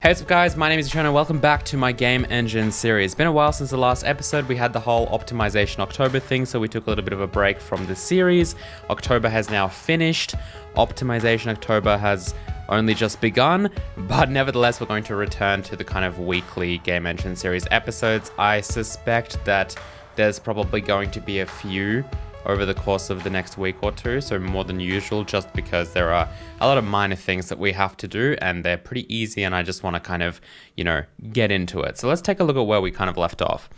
Hey, what's up guys, my name is Cherno. Welcome back to my game engine series. It's been a while since the last episode. We had the whole optimization October thing, so we took a little bit of a break from the series. October has now finished. Optimization October has only just begun, but nevertheless we're going to return to the kind of weekly game engine series episodes. I suspect that there's probably going to be a few over the course of the next week or two, so more than usual, just because there are a lot of minor things that we have to do and they're pretty easy and I just want to kind of, get into it. So let's take a look at where we kind of left off.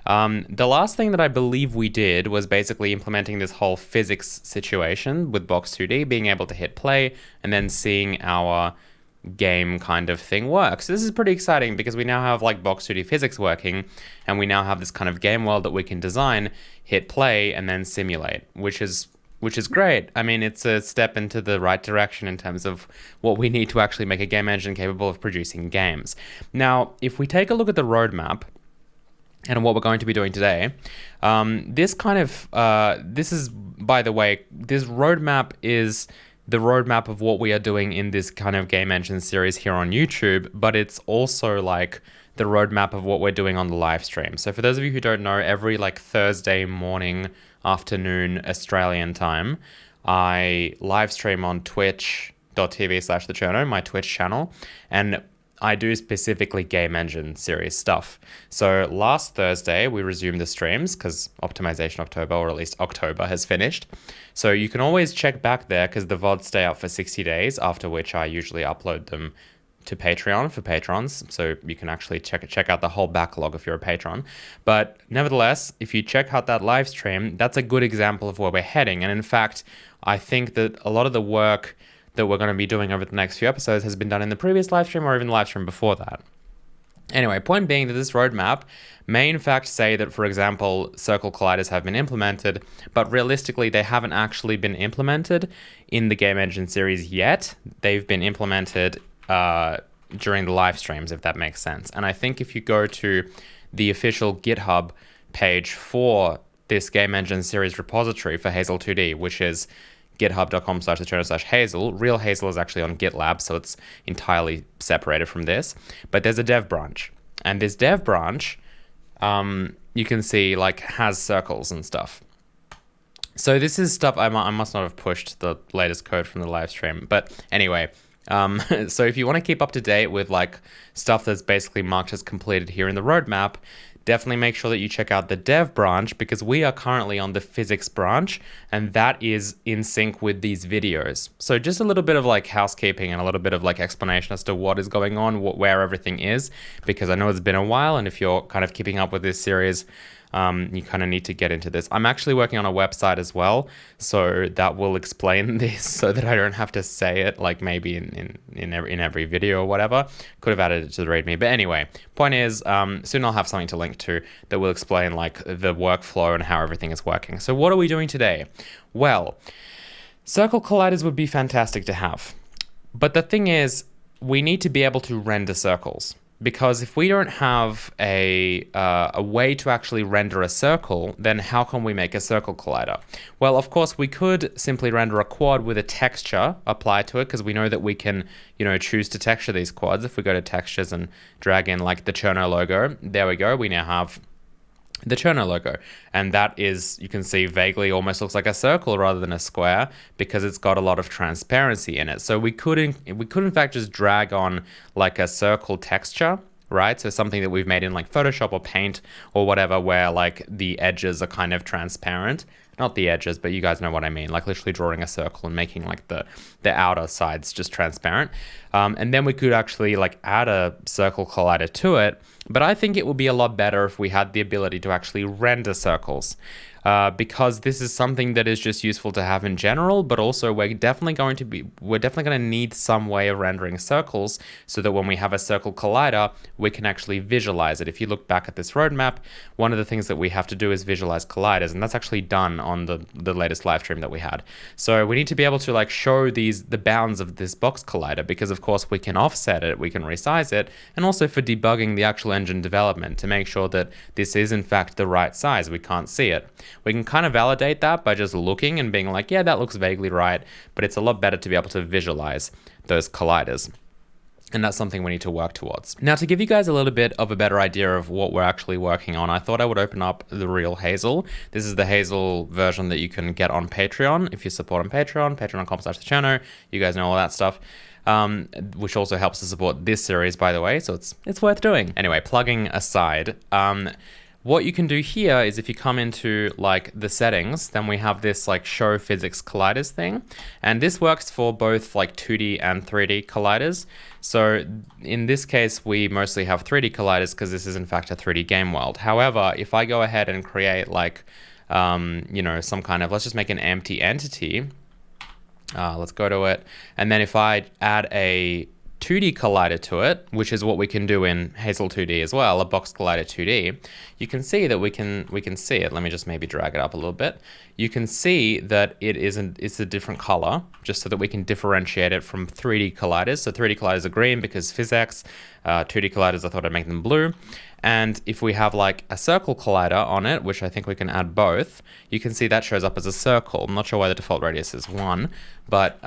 The last thing that I believe we did was basically implementing this whole physics situation with Box2D, being able to hit play and then seeing our game kind of thing work. So this is pretty exciting because we now have like Box2D physics working and we now have this kind of game world that we can design, hit play and then simulate, which is great. I mean, it's a step into the right direction in terms of what we need to actually make a game engine capable of producing games. Now, if we take a look at the roadmap and what we're going to be doing today, this is, by the way, this roadmap is the roadmap of what we are doing in this kind of game engine series here on YouTube, but it's also like the roadmap of what we're doing on the live stream. So for those of you who don't know, every like Thursday morning, afternoon Australian time, I live stream on twitch.tv/thecherno, my Twitch channel, and I do specifically game engine series stuff. So last Thursday, we resumed the streams because Optimization October, or at least October, has finished. So you can always check back there because the VODs stay up for 60 days, after which I usually upload them to Patreon for patrons. So you can actually check out the whole backlog if you're a patron. But nevertheless, if you check out that live stream, that's a good example of where we're heading. And in fact, I think that a lot of the work that we're going to be doing over the next few episodes has been done in the previous live stream or even the live stream before that. Anyway, point being that this roadmap may in fact say that, for example, circle colliders have been implemented, but realistically they haven't actually been implemented in the game engine series yet. They've been implemented during the live streams, if that makes sense. And I think if you go to the official GitHub page for this game engine series repository for Hazel 2D, which is github.com/thecherno/Hazel. Real Hazel is actually on GitLab, so it's entirely separated from this. But there's a dev branch, and this dev branch, you can see like has circles and stuff. So this is stuff I must not have pushed the latest code from the live stream, but anyway. So if you want to keep up to date with like stuff that's basically marked as completed here in the roadmap, definitely make sure that you check out the dev branch because we are currently on the physics branch and that is in sync with these videos. So just a little bit of like housekeeping and a little bit of like explanation as to what is going on, where everything is, because I know it's been a while and if you're kind of keeping up with this series, you kind of need to get into this. I'm actually working on a website as well, so that will explain this so that I don't have to say it like maybe in every video or whatever. Could have added it to the README, but anyway, point is soon I'll have something to link to that will explain like the workflow and how everything is working. So what are we doing today? Well, circle colliders would be fantastic to have, but the thing is we need to be able to render circles. Because if we don't have a way to actually render a circle, then how can we make a circle collider? Well, of course, we could simply render a quad with a texture applied to it, because we know that we can, choose to texture these quads. If we go to textures and drag in like the Cherno logo, there we go. We now have the Cherno logo, and that is, you can see, vaguely almost looks like a circle rather than a square because it's got a lot of transparency in it. So we could in fact just drag on like a circle texture, right? So something that we've made in like Photoshop or Paint or whatever, where like the edges are kind of transparent. Not the edges, but you guys know what I mean, like literally drawing a circle and making like the outer sides just transparent. And then we could actually like add a circle collider to it. But I think it would be a lot better if we had the ability to actually render circles. Because this is something that is just useful to have in general, but also we're definitely going to need some way of rendering circles so that when we have a circle collider, we can actually visualize it. If you look back at this roadmap, one of the things that we have to do is visualize colliders, and that's actually done on the latest live stream that we had. So we need to be able to like show the bounds of this box collider, because of course we can offset it, we can resize it, and also for debugging the actual engine development to make sure that this is in fact the right size. We can't see it. We can kind of validate that by just looking and being like, yeah, that looks vaguely right, but it's a lot better to be able to visualize those colliders. And that's something we need to work towards. Now, to give you guys a little bit of a better idea of what we're actually working on, I thought I would open up the real Hazel. This is the Hazel version that you can get on Patreon. If you support on Patreon, patreon.com/Cherno, you guys know all that stuff. Which also helps to support this series, by the way, so it's worth doing. Anyway, plugging aside, what you can do here is if you come into like the settings, then we have this like show physics colliders thing. And this works for both like 2D and 3D colliders. So in this case, we mostly have 3D colliders because this is in fact a 3D game world. However, if I go ahead and create like, some kind of, let's just make an empty entity. Let's go to it. And then if I add a 2D collider to it, which is what we can do in Hazel 2D as well, a box collider 2D, you can see that we can see it. Let me just maybe drag it up a little bit. You can see that it's a different color, just so that we can differentiate it from 3D colliders. So 3D colliders are green because physics. 2D colliders, I thought I'd make them blue. And if we have like a circle collider on it, which I think we can add both, you can see that shows up as a circle. I'm not sure why the default radius is 1, but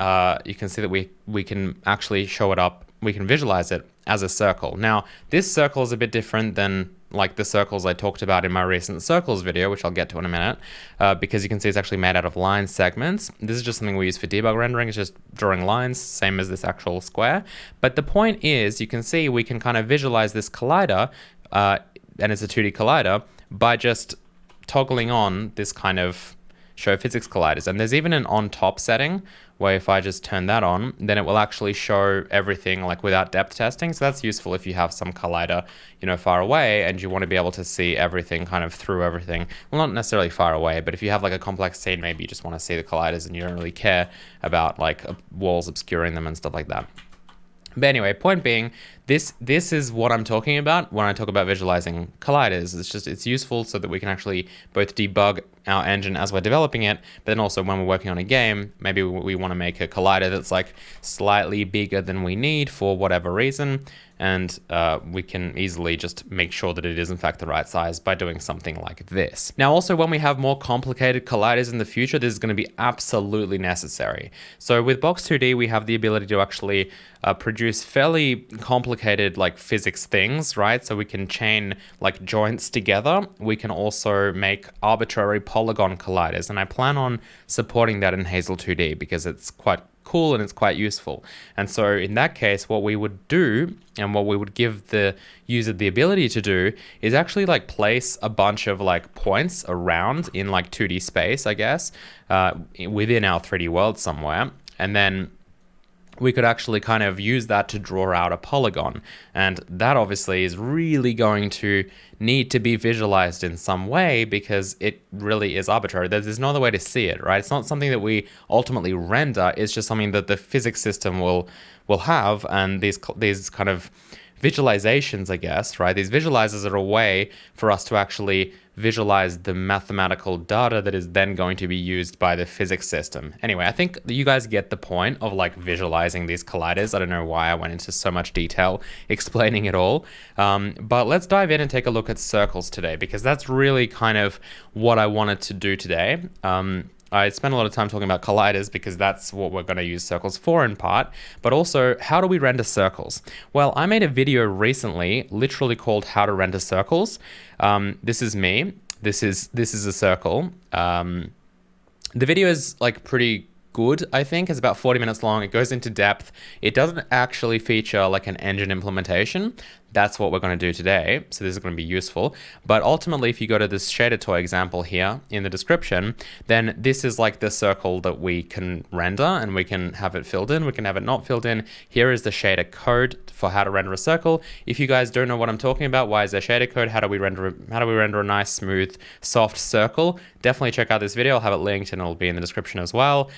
you can see that we can actually show it up, we can visualize it as a circle. Now, this circle is a bit different than like the circles I talked about in my recent circles video, which I'll get to in a minute, because you can see it's actually made out of line segments. This is just something we use for debug rendering. It's just drawing lines, same as this actual square. But the point is, you can see we can kind of visualize this collider, and it's a 2D collider, by just toggling on this kind of show physics colliders. And there's even an on top setting where if I just turn that on, then it will actually show everything like without depth testing. So that's useful if you have some collider, far away and you want to be able to see everything kind of through everything. Well, not necessarily far away, but if you have like a complex scene, maybe you just want to see the colliders and you don't really care about like walls obscuring them and stuff like that. But anyway, point being, this is what I'm talking about when I talk about visualizing colliders. It's useful so that we can actually both debug our engine as we're developing it, but then also when we're working on a game, maybe we want to make a collider that's like slightly bigger than we need for whatever reason, and we can easily just make sure that it is in fact the right size by doing something like this. Now also, when we have more complicated colliders in the future, this is going to be absolutely necessary. So with Box 2D, we have the ability to actually produce fairly complicated like physics things, right? So we can chain like joints together. We can also make arbitrary polygon colliders, and I plan on supporting that in Hazel 2D because it's quite cool and it's quite useful. And so in that case, what we would do and what we would give the user the ability to do is actually like place a bunch of like points around in like 2D space, I guess, within our 3D world somewhere. And then we could actually kind of use that to draw out a polygon. And that obviously is really going to need to be visualized in some way because it really is arbitrary. There's no other way to see it, right? It's not something that we ultimately render. It's just something that the physics system will have. And these kind of visualizations, I guess, right? These visualizers are a way for us to actually visualize the mathematical data that is then going to be used by the physics system. Anyway, I think you guys get the point of like visualizing these colliders. I don't know why I went into so much detail explaining it all, but let's dive in and take a look at circles today, because that's really kind of what I wanted to do today. I spent a lot of time talking about colliders because that's what we're going to use circles for in part, but also how do we render circles? Well, I made a video recently literally called How to Render Circles. This is me. This is a circle. The video is like pretty good, I think. It's about 40 minutes long. It goes into depth. It doesn't actually feature like an engine implementation. That's what we're going to do today. So this is going to be useful. But ultimately, if you go to this shader toy example here in the description, then this is like the circle that we can render, and we can have it filled in. We can have it not filled in. Here is the shader code for how to render a circle. If you guys don't know what I'm talking about, why is there shader code? How do we render a nice, smooth, soft circle? Definitely check out this video. I'll have it linked and it'll be in the description as well,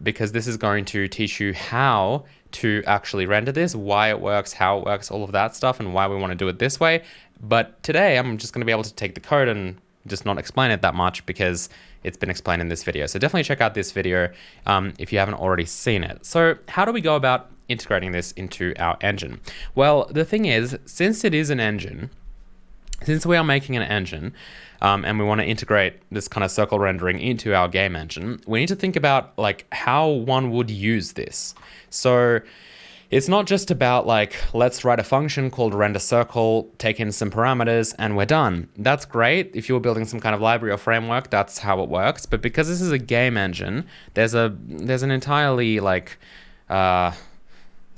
because this is going to teach you how to actually render this, why it works, how it works, all of that stuff, and why we want to do it this way. But today I'm just going to be able to take the code and just not explain it that much because it's been explained in this video. So definitely check out this video if you haven't already seen it. So how do we go about integrating this into our engine? Well, the thing is, since it is an engine, since we are making an engine, and we want to integrate this kind of circle rendering into our game engine, we need to think about like how one would use this. So It's not just about like, let's write a function called render circle, take in some parameters, and we're done. That's great. If you were building some kind of library or framework, that's how it works. But because this is a game engine, there's an entirely like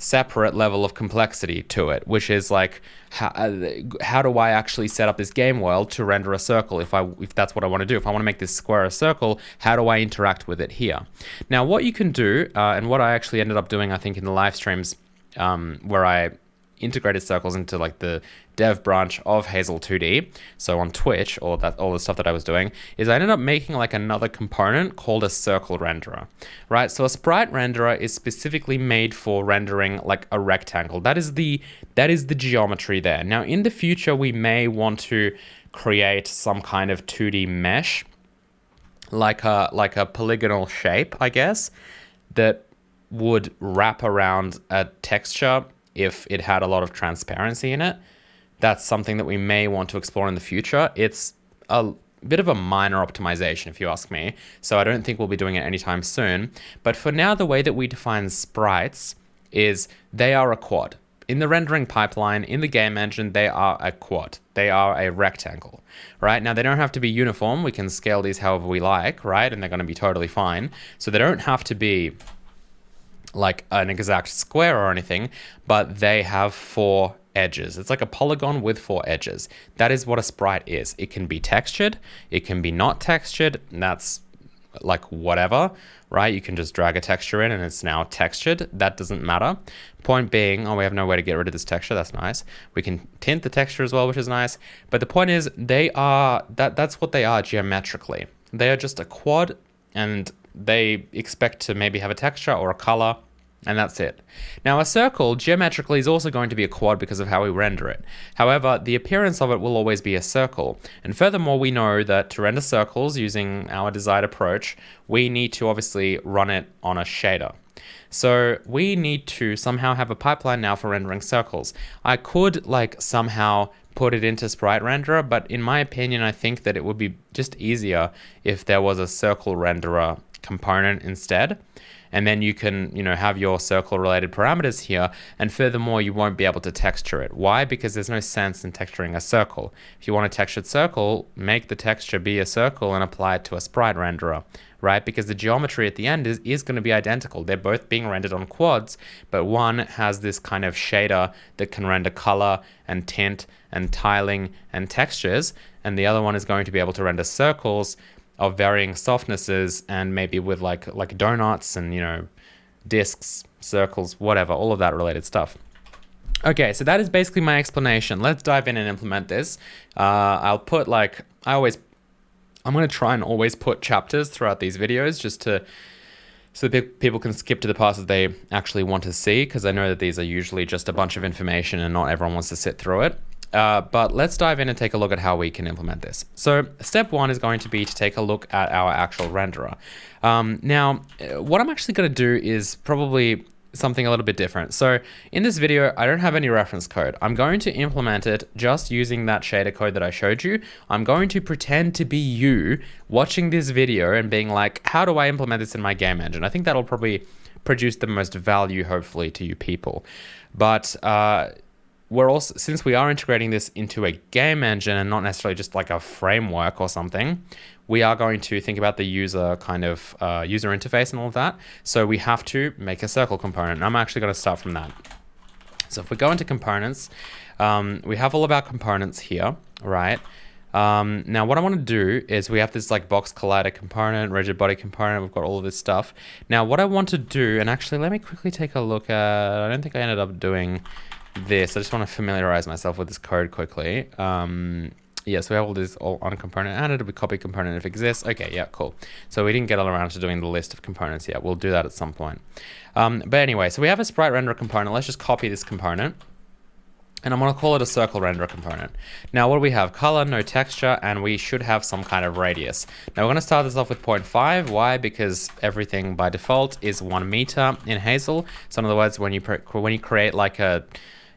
separate level of complexity to it, which is like, how do I actually set up this game world to render a circle if that's what I want to do? If I want to make this square a circle, how do I interact with it here? Now, what you can do, and what I actually ended up doing, I think, in the live streams, where I integrated circles into like the dev branch of Hazel 2D, so on Twitch, all the stuff that I was doing, is I ended up making like another component called a circle renderer, right? So a sprite renderer is specifically made for rendering like a rectangle. That is the geometry there. Now in the future, we may want to create some kind of 2D mesh, like a polygonal shape, I guess, that would wrap around a texture if it had a lot of transparency in it. That's something that we may want to explore in the future. It's a bit of a minor optimization, if you ask me, so I don't think we'll be doing it anytime soon. But for now, the way that we define sprites is they are a quad. In the rendering pipeline, in the game engine, they are a quad. They are a rectangle, right? Now, they don't have to be uniform. We can scale these however we like, right? And they're going to be totally fine. So they don't have to be like an exact square or anything, but they have 4 edges. It's like a polygon with 4 edges. That is what a sprite is. It can be textured, it can be not textured, and that's like whatever, right? You can just drag a texture in and it's now textured. That doesn't matter. Point being, we have no way to get rid of this texture. That's nice. We can tint the texture as well, which is nice. But the point is, that's what they are geometrically. They are just a quad, and they expect to maybe have a texture or a color, and that's it. Now, a circle geometrically is also going to be a quad because of how we render it. However, the appearance of it will always be a circle. And furthermore, we know that to render circles using our desired approach, we need to obviously run it on a shader. So we need to somehow have a pipeline now for rendering circles. I could like somehow put it into sprite renderer, but in my opinion, I think that it would be just easier if there was a circle renderer component instead. And then you can, have your circle related parameters here. And furthermore, you won't be able to texture it. Why? Because there's no sense in texturing a circle. If you want a textured circle, make the texture be a circle and apply it to a sprite renderer, right? Because the geometry at the end is going to be identical. They're both being rendered on quads, but one has this kind of shader that can render color and tint and tiling and textures. And the other one is going to be able to render circles of varying softnesses and maybe with like donuts and, discs, circles, whatever, all of that related stuff. Okay, so that is basically my explanation. Let's dive in and implement this. I'll put I'm going to try and always put chapters throughout these videos just so that people can skip to the parts that they actually want to see, because I know that these are usually just a bunch of information and not everyone wants to sit through it. But let's dive in and take a look at how we can implement this. So step 1 is going to be to take a look at our actual renderer. Now, what I'm actually going to do is probably something a little bit different. So in this video, I don't have any reference code. I'm going to implement it just using that shader code that I showed you. I'm going to pretend to be you watching this video and being like, how do I implement this in my game engine? I think that'll probably produce the most value, hopefully, to you people. But since we are integrating this into a game engine and not necessarily just like a framework or something, we are going to think about the user kind of user interface and all of that. So we have to make a circle component. And I'm actually going to start from that. So if we go into components, we have all of our components here, right? Now what I want to do is we have this like box collider component, rigid body component, we've got all of this stuff. Now what I want to do, and actually let me quickly take a look at, I don't think I ended up doing this. I just want to familiarize myself with this code quickly. Yeah, so we have all this all on component added, we copy component if exists. Okay, yeah, cool. So we didn't get around to doing the list of components yet. We'll do that at some point. But anyway, so we have a sprite renderer component. Let's just copy this component. And I'm going to call it a circle renderer component. Now, what do we have? Color, no texture, and we should have some kind of radius. Now, we're going to start this off with 0.5. Why? Because everything by default is 1 meter in Hazel. So in other words, when you create like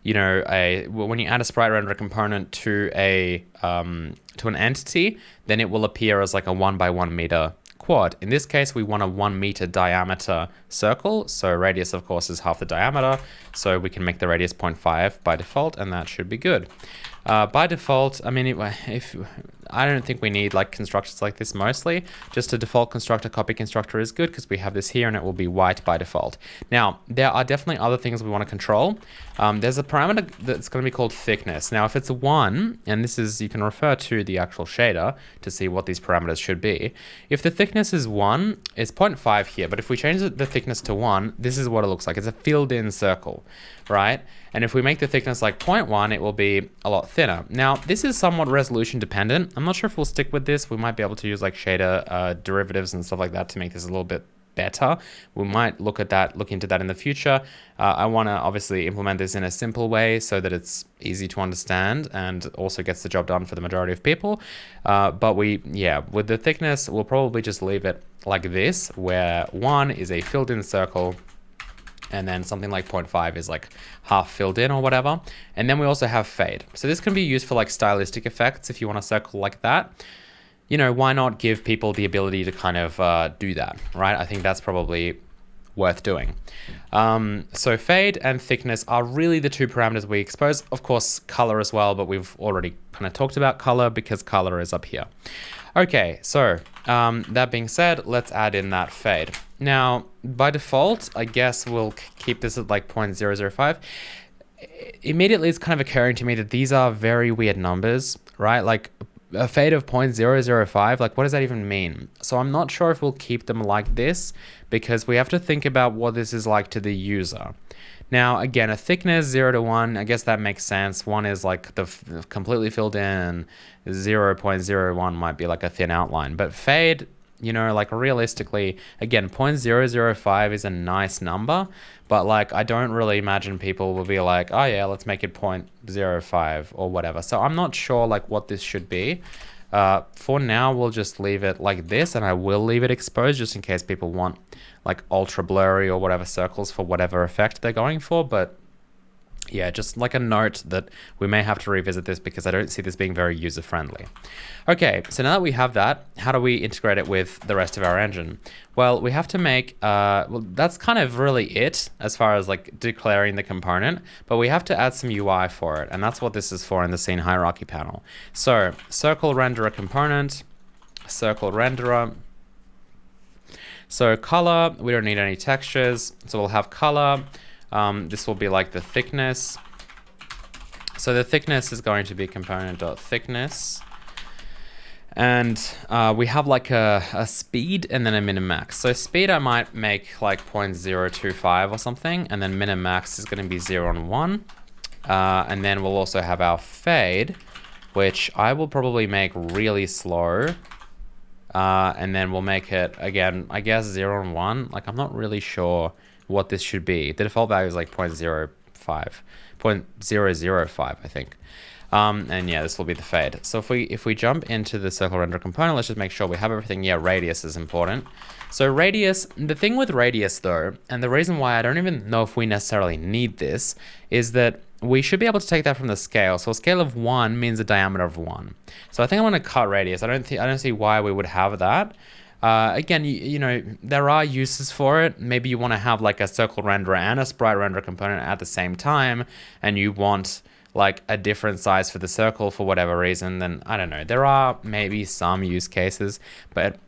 when you add a sprite renderer component to an entity, then it will appear as like a 1 by 1 meter quad. In this case, we want a 1 meter diameter circle. So radius, of course, is half the diameter. So we can make the radius 0.5 by default, and that should be good. By default, I mean, if I don't think we need like constructors like this mostly. Just a default constructor, copy constructor is good because we have this here and it will be white by default. Now, there are definitely other things we want to control. There's a parameter that's going to be called thickness. Now, if it's 1, and this is, you can refer to the actual shader to see what these parameters should be. If the thickness is 1, it's 0.5 here, but if we change the thickness to 1, this is what it looks like. It's a filled-in circle, right? And if we make the thickness like 0.1, it will be a lot thinner. Now, this is somewhat resolution dependent. I'm not sure if we'll stick with this. We might be able to use like shader derivatives and stuff like that to make this a little bit better. We might look into that in the future. I want to obviously implement this in a simple way so that it's easy to understand and also gets the job done for the majority of people. But with the thickness, we'll probably just leave it like this, where 1 is a filled-in circle, and then something like 0.5 is like half filled in or whatever. And then we also have fade. So this can be used for like stylistic effects if you want a circle like that. You know, why not give people the ability to kind of do that, right? I think that's probably worth doing. So fade and thickness are really the two parameters we expose. Of course, color as well, but we've already kind of talked about color because color is up here. Okay, so that being said, let's add in that fade. Now, by default, I guess we'll keep this at like 0.005. Immediately, it's kind of occurring to me that these are very weird numbers, right? Like a fade of 0.005, like what does that even mean? So I'm not sure if we'll keep them like this because we have to think about what this is like to the user. Now, again, a thickness 0 to 1, I guess that makes sense. 1 is like the completely filled in, 0.01 might be like a thin outline. But fade, you know, like realistically, again, 0.005 is a nice number, but like I don't really imagine people will be like, oh yeah, let's make it 0.05 or whatever. So I'm not sure like what this should be. For now, we'll just leave it like this, and I will leave it exposed just in case people want like ultra blurry or whatever circles for whatever effect they're going for. But yeah, just like a note that we may have to revisit this because I don't see this being very user friendly. Okay, so now that we have that, how do we integrate it with the rest of our engine? Well, we have to make, well, that's kind of really it as far as like declaring the component, but we have to add some UI for it. And that's what this is for in the scene hierarchy panel. So circle renderer component, circle renderer. So color, we don't need any textures. So we'll have color. This will be like the thickness. So the thickness is going to be component.thickness. And we have like a speed and then a min-max. So speed I might make like 0.025 or something. And then min-max is going to be 0 and 1. And then we'll also have our fade, which I will probably make really slow. And then we'll make it, again, I guess 0 and 1. Like I'm not really sure what this should be. The default value is like 0.05, 0.005, I think. And yeah, this will be the fade. So if we jump into the circle render component, let's just make sure we have everything. Yeah, radius is important. So radius, the thing with radius though, and the reason why I don't even know if we necessarily need this, is that we should be able to take that from the scale. So a scale of 1 means a diameter of 1. So I think I'm going to cut radius. I don't see why we would have that. Again, you know, there are uses for it. Maybe you want to have like a circle renderer and a sprite renderer component at the same time, and you want like a different size for the circle for whatever reason, then I don't know. There are maybe some use cases, but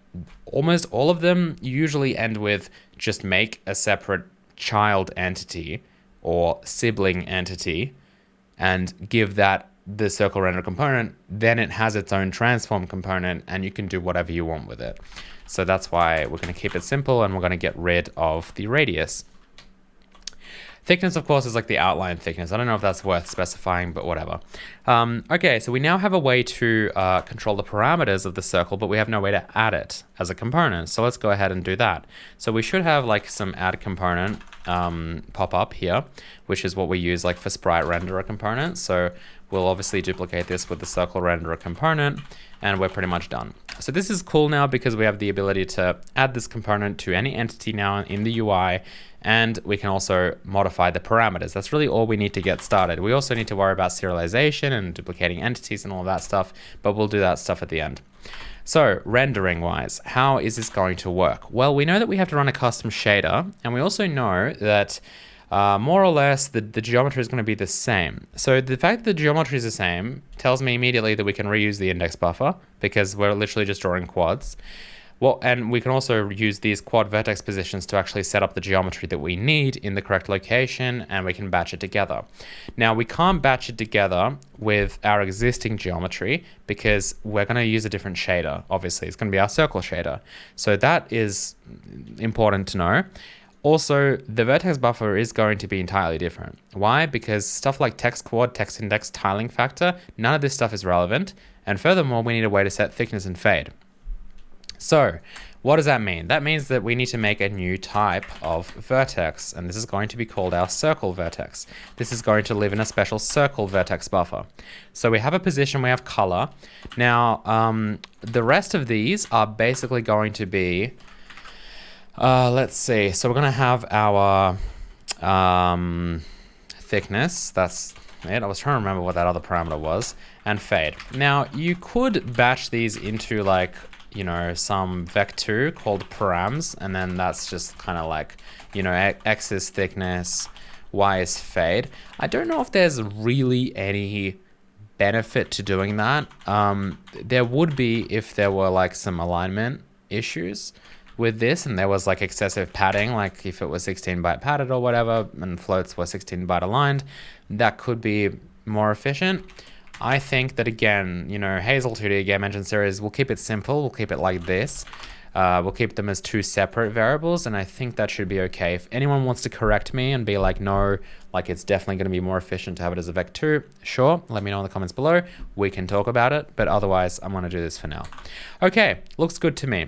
almost all of them usually end with just make a separate child entity or sibling entity and give that the circle render component. Then it has its own transform component and you can do whatever you want with it. So that's why we're going to keep it simple and we're going to get rid of the radius. Thickness, of course, is like the outline thickness. I don't know if that's worth specifying, but whatever. Okay, so we now have a way to control the parameters of the circle, but we have no way to add it as a component. So let's go ahead and do that. So we should have like some add component pop up here, which is what we use like for sprite renderer components. So we'll obviously duplicate this with the circle renderer component, and we're pretty much done. So this is cool now because we have the ability to add this component to any entity now in the UI, and we can also modify the parameters. That's really all we need to get started. We also need to worry about serialization and duplicating entities and all of that stuff, but we'll do that stuff at the end. So rendering wise, how is this going to work? Well, we know that we have to run a custom shader, and we also know that more or less the geometry is going to be the same. So the fact that the geometry is the same tells me immediately that we can reuse the index buffer because we're literally just drawing quads. Well, and we can also use these quad vertex positions to actually set up the geometry that we need in the correct location, and we can batch it together. Now, we can't batch it together with our existing geometry because we're going to use a different shader. Obviously, it's going to be our circle shader. So that is important to know. Also, the vertex buffer is going to be entirely different. Why? Because stuff like text quad, text index, tiling factor, none of this stuff is relevant. And furthermore, we need a way to set thickness and fade. So what does that mean? That means that we need to make a new type of vertex, and this is going to be called our circle vertex. This is going to live in a special circle vertex buffer. So we have a position, we have color. Now, the rest of these are basically going to be, let's see. So we're going to have our thickness. That's it. I was trying to remember what that other parameter was. And fade. Now, you could batch these into like, you know, some vec2 called params, and then that's just kind of like, you know, x is thickness, y is fade. I don't know if there's really any benefit to doing that. There would be if there were like some alignment issues with this and there was like excessive padding, like if it was 16 byte padded or whatever and floats were 16 byte aligned, that could be more efficient. I think that, again, you know, Hazel 2D game engine series, we'll keep it simple. We'll keep it like this. We'll keep them as two separate variables, and I think that should be okay. If anyone wants to correct me and be like, no, like it's definitely going to be more efficient to have it as a vec2, sure, let me know in the comments below. We can talk about it, but otherwise, I'm going to do this for now. Okay, looks good to me.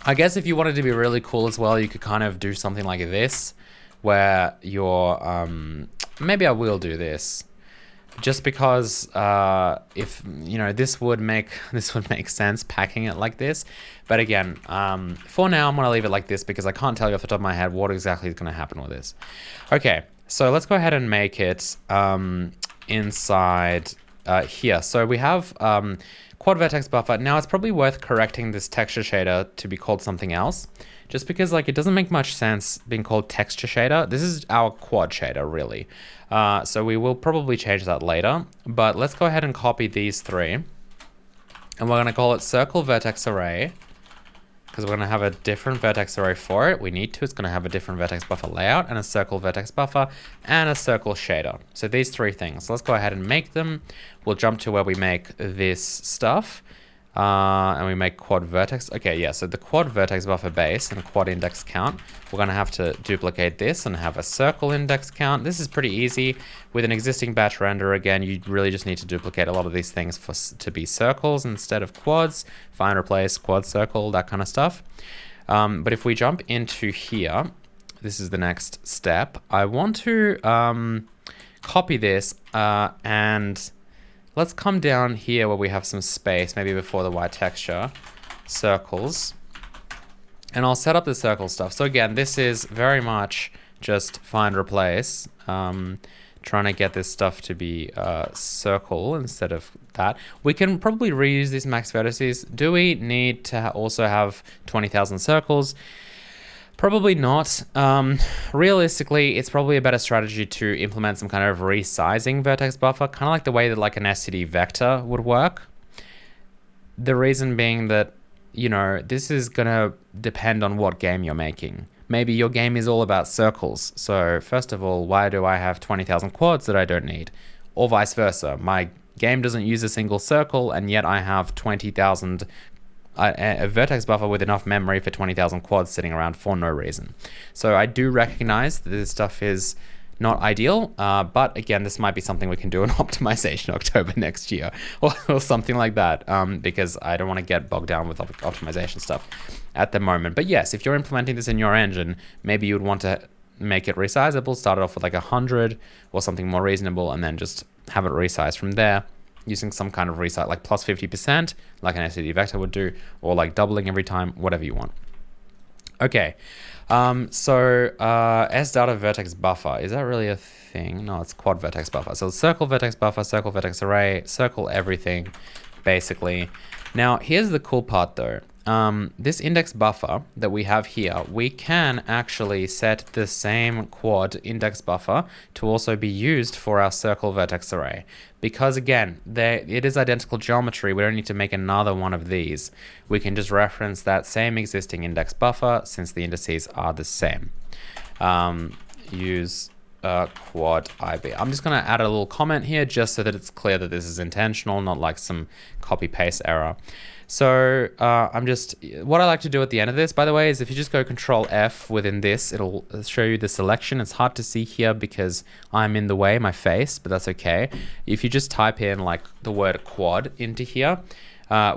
I guess if you wanted to be really cool as well, you could kind of do something like this, where you're, maybe I will do this. Just because if you know this would make sense packing it like this, but again, for now I'm gonna leave it like this because I can't tell you off the top of my head what exactly is gonna happen with this. Okay, so let's go ahead and make it inside here. So we have quad vertex buffer. Now it's probably worth correcting this texture shader to be called something else, just because like it doesn't make much sense being called texture shader. This is our quad shader really. So we will probably change that later, but let's go ahead and copy these three. And we're going to call it circle vertex array because we're going to have a different vertex array for it. We need to. It's going to have a different vertex buffer layout and a circle vertex buffer and a circle shader. So these three things. So let's go ahead and make them. We'll jump to where we make this stuff. And we make quad vertex. Okay, yeah, so the quad vertex buffer base and a quad index count. We're going to have to duplicate this and have a circle index count. This is pretty easy. With an existing batch renderer, again, you really just need to duplicate a lot of these things to be circles instead of quads. Find, replace, quad, circle, that kind of stuff. But if we jump into here, this is the next step. I want to copy this and let's come down here where we have some space, maybe before the white texture, circles, and I'll set up the circle stuff. So again, this is very much just find, replace, trying to get this stuff to be circle instead of that. We can probably reuse these max vertices. Do we need to also have 20,000 circles? Probably not. Realistically, it's probably a better strategy to implement some kind of resizing vertex buffer, kind of like the way that like an STD vector would work. The reason being that, you know, this is going to depend on what game you're making. Maybe your game is all about circles. So first of all, why do I have 20,000 quads that I don't need? Or vice versa. My game doesn't use a single circle, and yet I have 20,000 a vertex buffer with enough memory for 20,000 quads sitting around for no reason. So I do recognize that this stuff is not ideal, but again, this might be something we can do in optimization October next year or something like that, because I don't want to get bogged down with optimization stuff at the moment. But yes, if you're implementing this in your engine, maybe you would want to make it resizable, start it off with like 100 or something more reasonable, and then just have it resized from there, using some kind of resize, like plus 50%, like an STD vector would do, or like doubling every time, whatever you want. Okay, so S data vertex buffer, is that really a thing? No, it's quad vertex buffer. So circle vertex buffer, circle vertex array, circle everything, basically. Now, here's the cool part though. This index buffer that we have here, we can actually set the same quad index buffer to also be used for our circle vertex array. Because again, it is identical geometry, we don't need to make another one of these. We can just reference that same existing index buffer since the indices are the same. Use quad IB. I'm just going to add a little comment here just so that it's clear that this is intentional, not like some copy paste error. So what I like to do at the end of this, by the way, is if you just go Control F within this, it'll show you the selection. It's hard to see here because I'm in the way, my face, but that's okay. If you just type in like the word quad into here,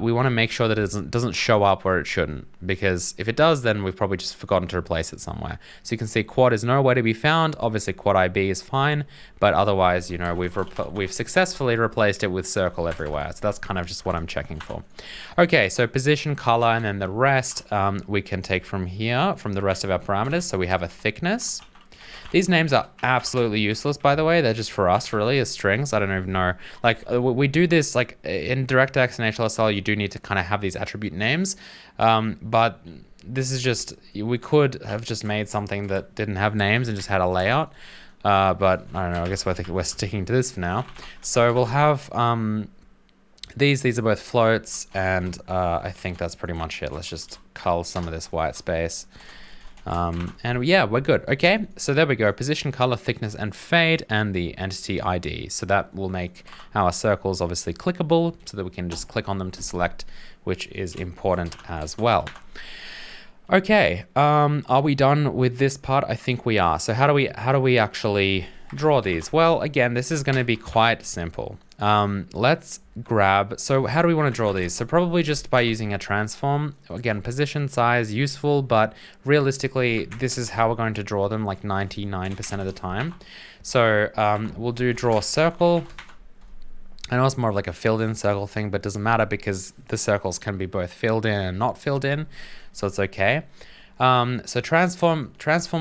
we want to make sure that it doesn't show up where it shouldn't, because if it does, then we've probably just forgotten to replace it somewhere. So you can see quad is nowhere to be found. Obviously quad IB is fine, but otherwise, you know, we've successfully replaced it with circle everywhere. So that's kind of just what I'm checking for. Okay, so position, color, and then the rest we can take from here, from the rest of our parameters. So we have a thickness. These names are absolutely useless, by the way. They're just for us, really, as strings. I don't even know. Like, we do this, like, in DirectX and HLSL, you do need to kind of have these attribute names. But this is just, we could have just made something that didn't have names and just had a layout. But, I don't know, I guess we're sticking to this for now. So we'll have these are both floats, and I think that's pretty much it. Let's just cull some of this white space. And yeah, we're good. Okay, so there we go. Position, color, thickness, and fade, and the entity ID. So that will make our circles obviously clickable so that we can just click on them to select, which is important as well. Okay, are we done with this part? I think we are. So how do we actually draw these? Well, again, this is going to be quite simple. Let's grab, so how do we want to draw these? So probably just by using a transform. Again, position, size, useful, but realistically, this is how we're going to draw them like 99% of the time. So we'll do draw circle. I know it's more of like a filled in circle thing, but it doesn't matter because the circles can be both filled in and not filled in, so it's okay. So transform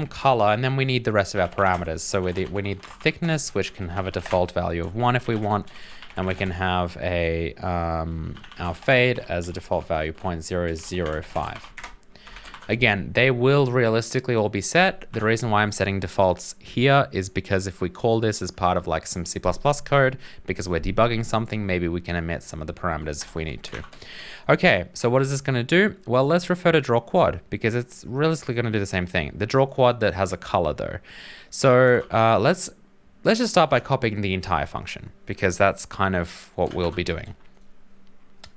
color, and then we need the rest of our parameters. So we need thickness, which can have a default value of 1 if we want, and we can have a our fade as a default value 0.005. Again, they will realistically all be set. The reason why I'm setting defaults here is because if we call this as part of like some C++ code, because we're debugging something, maybe we can omit some of the parameters if we need to. Okay, so what is this going to do? Well, let's refer to draw quad because it's realistically going to do the same thing. The draw quad that has a color though. So let's just start by copying the entire function because that's kind of what we'll be doing.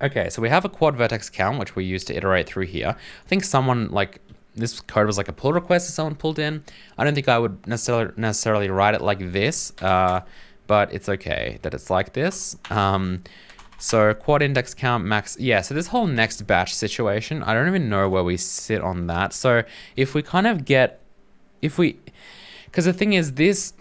Okay, so we have a quad vertex count, which we use to iterate through here. I think someone, like, this code was like a pull request that someone pulled in. I don't think I would necessarily write it like this, but it's okay that it's like this. So quad index count max, yeah, so this whole next batch situation, I don't even know where we sit on that. So if we kind of get, because the thing is this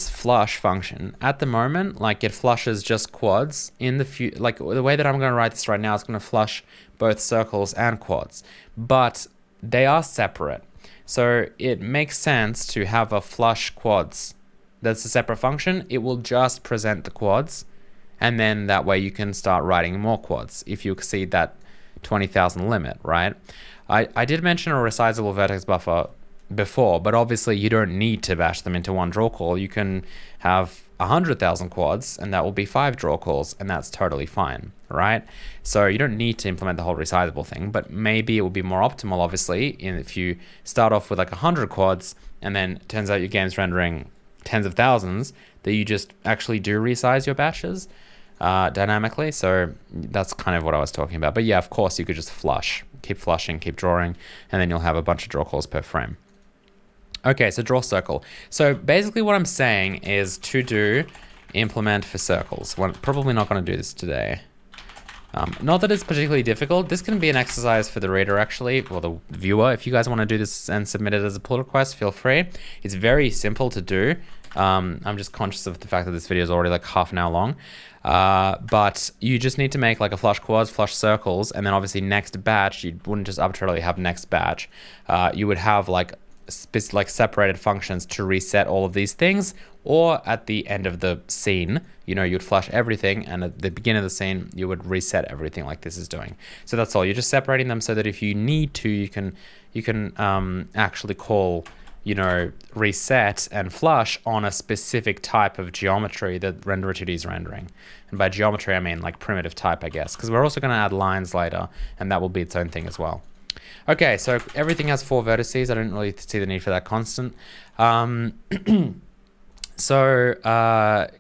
flush function at the moment, like it flushes just quads in the like the way that I'm going to write this right now is going to flush both circles and quads, but they are separate. So it makes sense to have a flush quads that's a separate function. It will just present the quads, and then that way you can start writing more quads if you exceed that 20,000 limit, right? I did mention a resizable vertex buffer before, but obviously you don't need to bash them into one draw call. You can have 100,000 quads and that will be 5 draw calls, and that's totally fine, right? So you don't need to implement the whole resizable thing, but maybe it would be more optimal, obviously, if you start off with like 100 quads and then it turns out your game's rendering tens of thousands, that you just actually do resize your batches dynamically. So that's kind of what I was talking about. But yeah, of course you could just keep flushing, keep drawing, and then you'll have a bunch of draw calls per frame. Okay, so draw circle. So basically what I'm saying is to do implement for circles. We're probably not going to do this today. Not that it's particularly difficult. This can be an exercise for the reader actually, or the viewer. If you guys want to do this and submit it as a pull request, feel free. It's very simple to do. I'm just conscious of the fact that this video is already like half an hour long. But you just need to make like a flush quads, flush circles, and then obviously next batch, you wouldn't just arbitrarily have next batch. You would have like like separated functions to reset all of these things, or at the end of the scene, you'd flush everything, and at the beginning of the scene, you would reset everything like this is doing. So that's all. You're just separating them so that if you need to, you can actually call reset and flush on a specific type of geometry that Render2D is rendering. And by geometry, I mean like primitive type, I guess, because we're also going to add lines later, and that will be its own thing as well. Okay, so everything has 4 vertices. I don't really see the need for that constant. So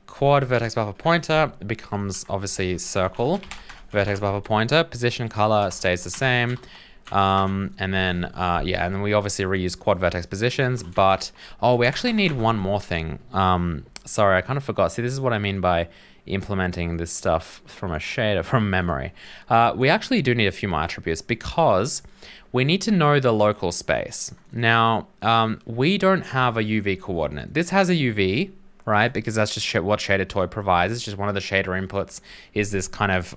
quad vertex buffer pointer becomes obviously circle vertex buffer pointer. Position color stays the same. And then we obviously reuse quad vertex positions, but we actually need one more thing. Sorry, I kind of forgot. See, this is what I mean by implementing this stuff from a shader, from memory. We actually do need a few more attributes because we need to know the local space. Now, we don't have a UV coordinate. This has a UV, right? Because that's just what Shader Toy provides. It's just one of the shader inputs is this kind of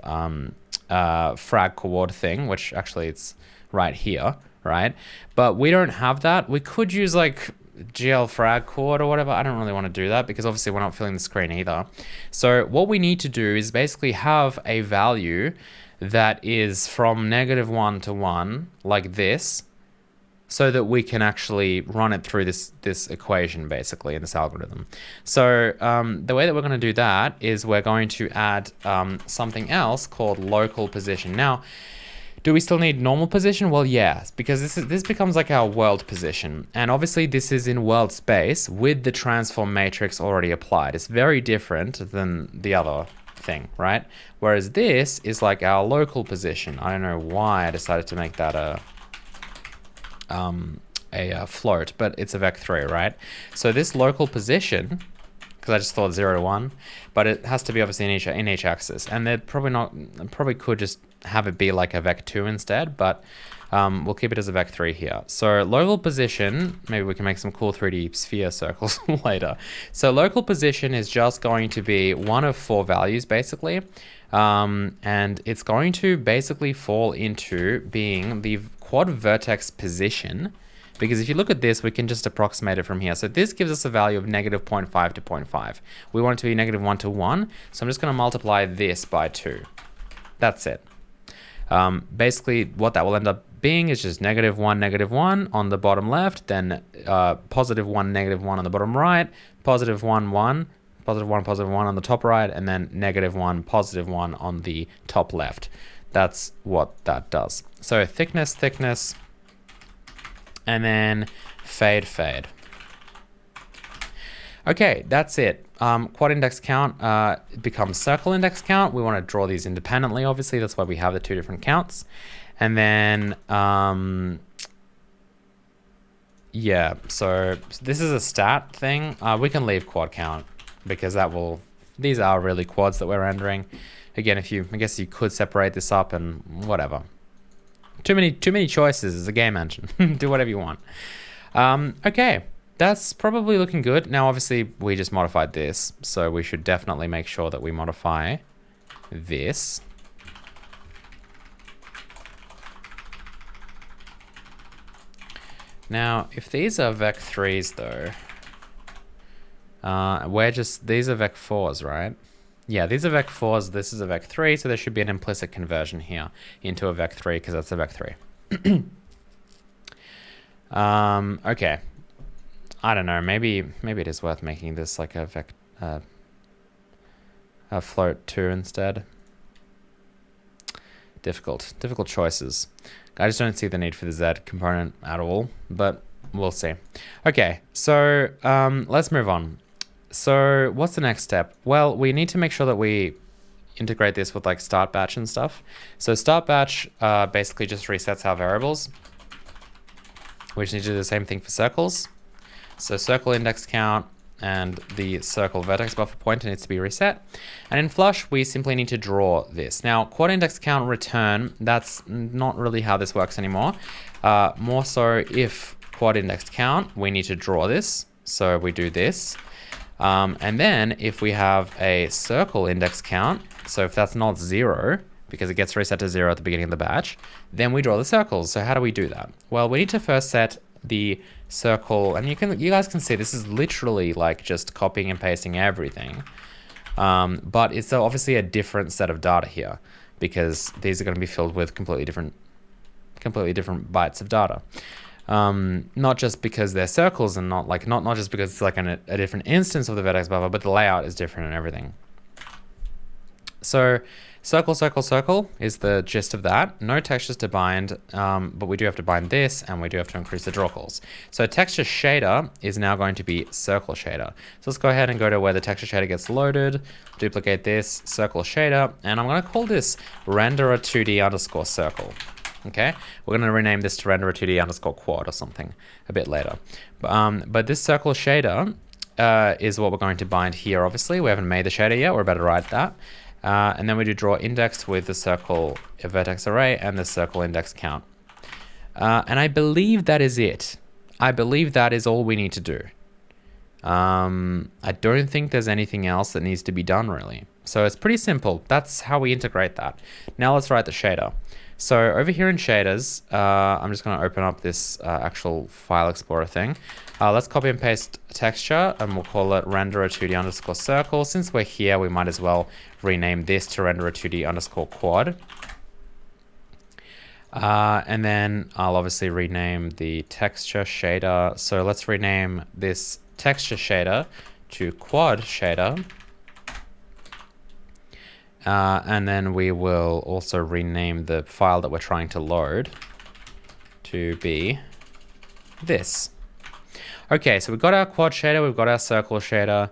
frag coord thing, which actually it's right here, right? But we don't have that. We could use like GL frag coord or whatever. I don't really want to do that because obviously we're not filling the screen either. So what we need to do is basically have a value that is from -1 to 1 like this, so that we can actually run it through this equation basically in this algorithm. So the way that we're going to do that is we're going to add something else called local position. Now, do we still need normal position? Well, yes, because this becomes like our world position. And obviously this is in world space with the transform matrix already applied. It's very different than the other thing, right? Whereas this is like our local position. I don't know why I decided to make that a float, but it's a vec3, right? So this local position, because I just thought 0 to 1, but it has to be obviously in each axis, and they're probably could just have it be like a vec2 instead, but we'll keep it as a vec3 here. So local position, maybe we can make some cool 3D sphere circles later. So local position is just going to be one of 4 values basically, and it's going to basically fall into being the quad vertex position, because if you look at this, we can just approximate it from here. So this gives us a value of -0.5 to 0.5. We want it to be -1 to 1, so I'm just going to multiply this by 2. That's it. Basically, what that will end up being is just -1, -1 on the bottom left, then +1, -1 on the bottom right, +1, 1, +1, +1 on the top right, and then -1, +1 on the top left. That's what that does. So thickness, thickness, and then fade, fade. Okay, that's it. Quad index count becomes circle index count. We want to draw these independently, obviously. That's why we have the 2 different counts. And then, yeah, so this is a stat thing. We can leave quad count because these are really quads that we're rendering. Again, I guess you could separate this up and whatever. Too many choices as a game engine. Do whatever you want. Okay, that's probably looking good. Now, obviously, we just modified this, so we should definitely make sure that we modify this. Now, if these are vec3s though, these are vec4s, right? Yeah, these are vec4s, this is a vec3, so there should be an implicit conversion here into a vec3 because that's a vec3. Okay. I don't know, maybe it is worth making this like a float 2 instead. Difficult choices. I just don't see the need for the Z component at all, but we'll see. Okay, so let's move on. So what's the next step? Well, we need to make sure that we integrate this with like start batch and stuff. So start batch basically just resets our variables. We just need to do the same thing for circles. So circle index count and the circle vertex buffer pointer needs to be reset. And in flush, we simply need to draw this. Now, quad index count return, that's not really how this works anymore. More so if quad index count, we need to draw this. So we do this. And then if we have a circle index count, so if that's not 0, because it gets reset to 0 at the beginning of the batch, then we draw the circles. So how do we do that? Well, we need to first set the circle, and you guys can see this is literally like just copying and pasting everything. But it's obviously a different set of data here, because these are going to be filled with completely different bytes of data. Not just because they're circles and not just because it's like a different instance of the vertex buffer, but the layout is different and everything. So circle, circle, circle is the gist of that. No textures to bind, but we do have to bind this, and we do have to increase the draw calls. So texture shader is now going to be circle shader. So let's go ahead and go to where the texture shader gets loaded, duplicate this, circle shader, and I'm going to call this renderer 2D underscore circle. Okay, we're going to rename this to renderer 2D underscore quad or something a bit later. But this circle shader is what we're going to bind here. Obviously, we haven't made the shader yet. We're about to write that. And then we do draw index with the circle vertex array and the circle index count. And I believe that is it. I believe that is all we need to do. I don't think there's anything else that needs to be done really. So it's pretty simple. That's how we integrate that. Now let's write the shader. So over here in shaders, I'm just going to open up this actual file explorer thing. Let's copy and paste texture, and we'll call it renderer 2D underscore circle. Since we're here, we might as well rename this to renderer 2D underscore quad. And then I'll obviously rename the texture shader. So let's rename this texture shader to quad shader. And then we will also rename the file that we're trying to load to be this. Okay, so we've got our quad shader, we've got our circle shader.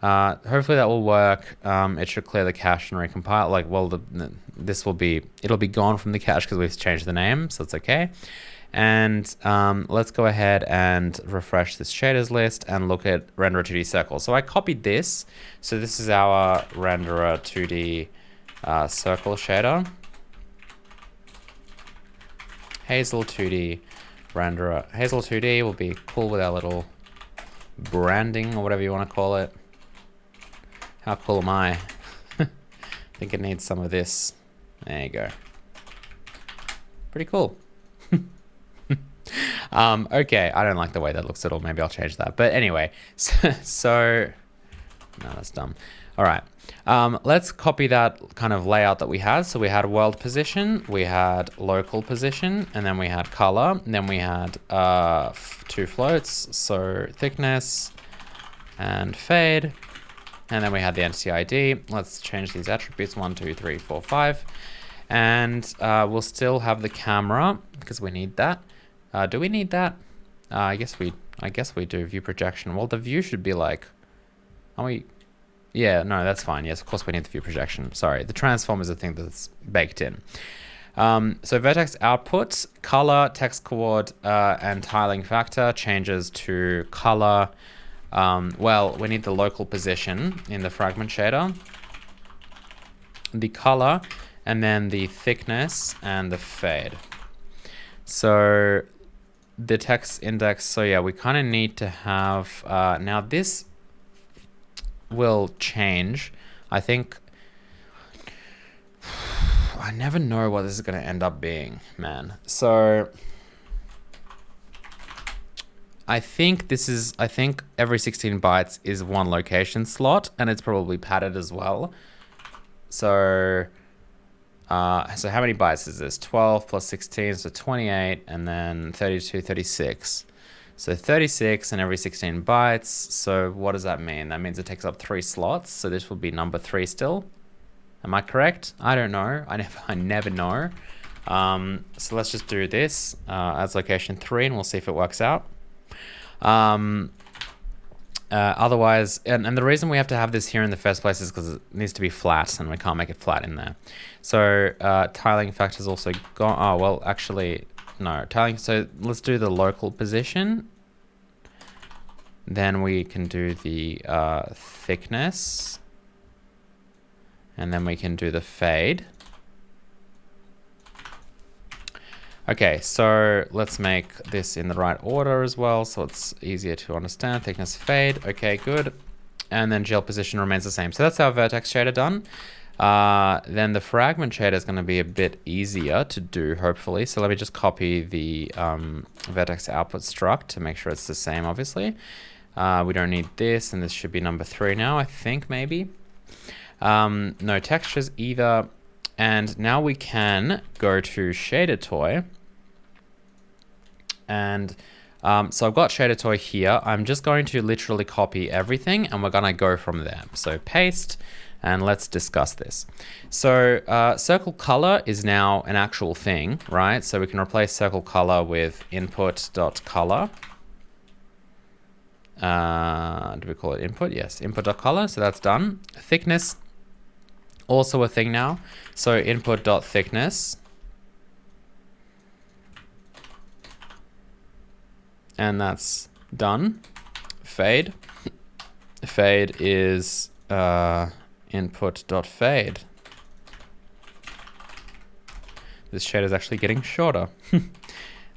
Hopefully that will work. It should clear the cache and recompile. Like, well, it'll be gone from the cache because we've changed the name, so it's okay. And let's go ahead and refresh this shaders list and look at renderer 2D circle. So I copied this. So this is our renderer 2D circle shader. Hazel 2D renderer. Hazel 2D will be cool with our little branding or whatever you want to call it. How cool am I? I think it needs some of this. There you go. Pretty cool. Okay, I don't like the way that looks at all. Maybe I'll change that. But anyway, so no, that's dumb. All right, let's copy that kind of layout that we had. So we had world position, we had local position, and then we had color, and then we had two floats, so thickness and fade, and then we had the entity ID. Let's change these attributes 1, 2, 3, 4, 5, and we'll still have the camera because we need that. Do we need that? I guess we do. View projection. Well, the view should be like, are we? Yeah, no, that's fine. Yes, of course we need the view projection. Sorry, the transform is a thing that's baked in. So vertex output, color, text coord, and tiling factor changes to color. Well, we need the local position in the fragment shader, the color, and then the thickness and the fade. So the text index, so yeah, we kind of need to have, now this will change. I think, I never know what this is going to end up being, man. So I think every 16 bytes is one location slot, and it's probably padded as well. So so how many bytes is this? 12 plus 16, so 28, and then 32, 36. So 36 and every 16 bytes. So what does that mean? That means it takes up 3 slots. So this will be number 3 still. Am I correct? I don't know. I never know. So let's just do this as location 3, and we'll see if it works out. Otherwise, and the reason we have to have this here in the first place is because it needs to be flat, and we can't make it flat in there. So tiling factor is also gone. Oh, well, actually, no. Tiling, so let's do the local position. Then we can do the thickness. And then we can do the fade. Okay, so let's make this in the right order as well, so it's easier to understand. Thickness, fade, okay, good. And then gel position remains the same. So that's our vertex shader done. then the fragment shader is going to be a bit easier to do, hopefully. So let me just copy the vertex output struct to make sure it's the same, obviously. We don't need this, and this should be number 3 now, I think, maybe. No textures either. And now we can go to Shader Toy. And so I've got Shader Toy here. I'm just going to literally copy everything, and we're going to go from there. So paste, and let's discuss this. So circle color is now an actual thing, right? So we can replace circle color with input.color. Do we call it input? Yes, input.color. So that's done. Thickness, also a thing now. So input.thickness. And that's done. Fade. Fade is input.fade. This shader is actually getting shorter.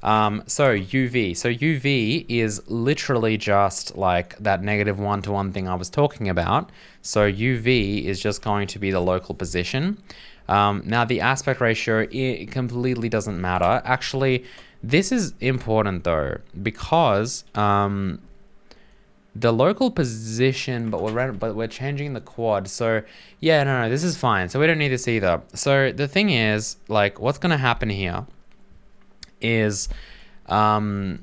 So UV. So UV is literally just like that negative 1-to-1 thing I was talking about. So UV is just going to be the local position. Now the aspect ratio, it completely doesn't matter. Actually, this is important though, because the local position, but we're changing the quad. So yeah, no, this is fine. So we don't need this either. So the thing is, like, what's going to happen here is if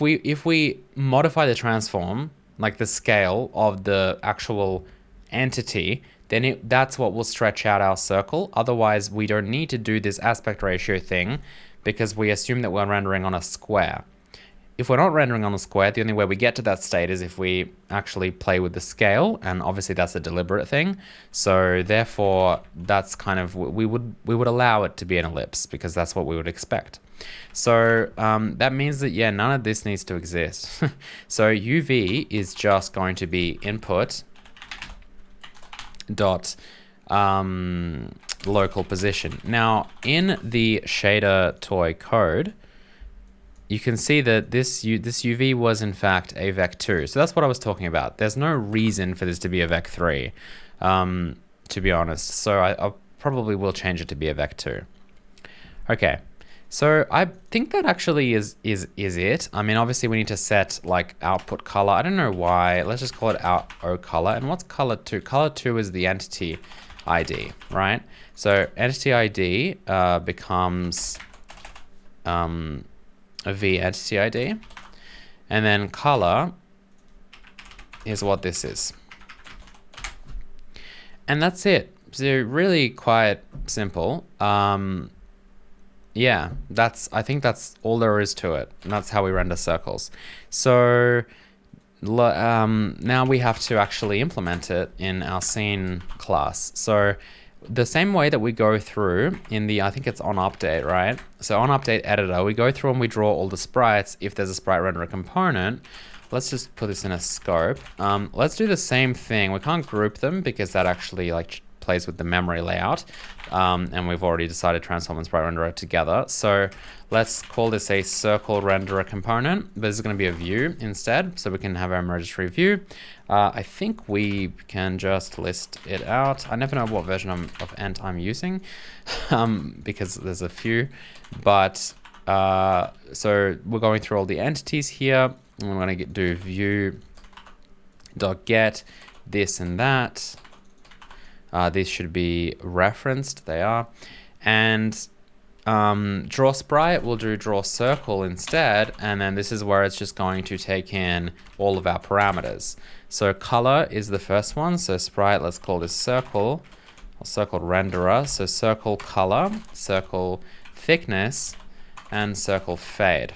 we modify the transform, like the scale of the actual entity, then that's what will stretch out our circle. Otherwise, we don't need to do this aspect ratio thing because we assume that we're rendering on a square. If we're not rendering on a square, the only way we get to that state is if we actually play with the scale, and obviously that's a deliberate thing. So therefore, that's kind of, we would allow it to be an ellipse because that's what we would expect. So that means that, yeah, none of this needs to exist. So UV is just going to be input dot local position. Now in the shader toy code, you can see that this UV was in fact a vec2. So that's what I was talking about. There's no reason for this to be a vec3, to be honest. So I probably will change it to be a vec2. Okay, so I think that actually is it. I mean, obviously we need to set like output color. I don't know why. Let's just call it out O color. And what's color 2? Color 2 is the entity ID, right? So entity ID becomes a V entity ID, and then color is what this is, and that's it. So really quite simple. Yeah, I think that's all there is to it, and that's how we render circles. So now we have to actually implement it in our scene class. So the same way that we go through in the, I think it's on update, right? So on update editor, we go through and we draw all the sprites. If there's a sprite renderer component, let's just put this in a scope. Let's do the same thing. We can't group them because that actually like plays with the memory layout. And we've already decided transform and sprite renderer together. So let's call this a circle renderer component. This is going to be a view instead, so we can have our registry view. I think we can just list it out. I never know what version of Ent I'm using because there's a few. But so we're going through all the entities here. And we're going to do view.get this and that. These should be referenced. They are. And draw sprite, we'll do draw circle instead, and then this is where it's just going to take in all of our parameters. So color is the first one, so sprite, let's call this circle, or circle renderer. So circle color, circle thickness, and circle fade.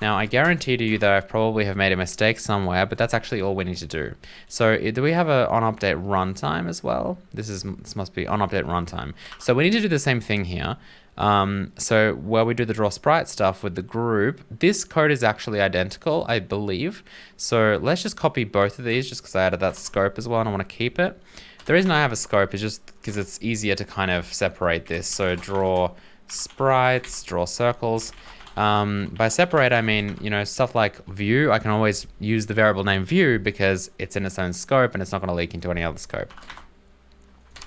Now I guarantee to you that I probably have made a mistake somewhere, but that's actually all we need to do. So do we have a on update runtime as well? This must be on update runtime. So we need to do the same thing here. So where we do the draw sprite stuff with the group, this code is actually identical, I believe. So let's just copy both of these just because I added that scope as well and I want to keep it. The reason I have a scope is just because it's easier to kind of separate this. So draw sprites, draw circles. By separate, I mean, you know, stuff like view, I can always use the variable name view because it's in its own scope and it's not going to leak into any other scope.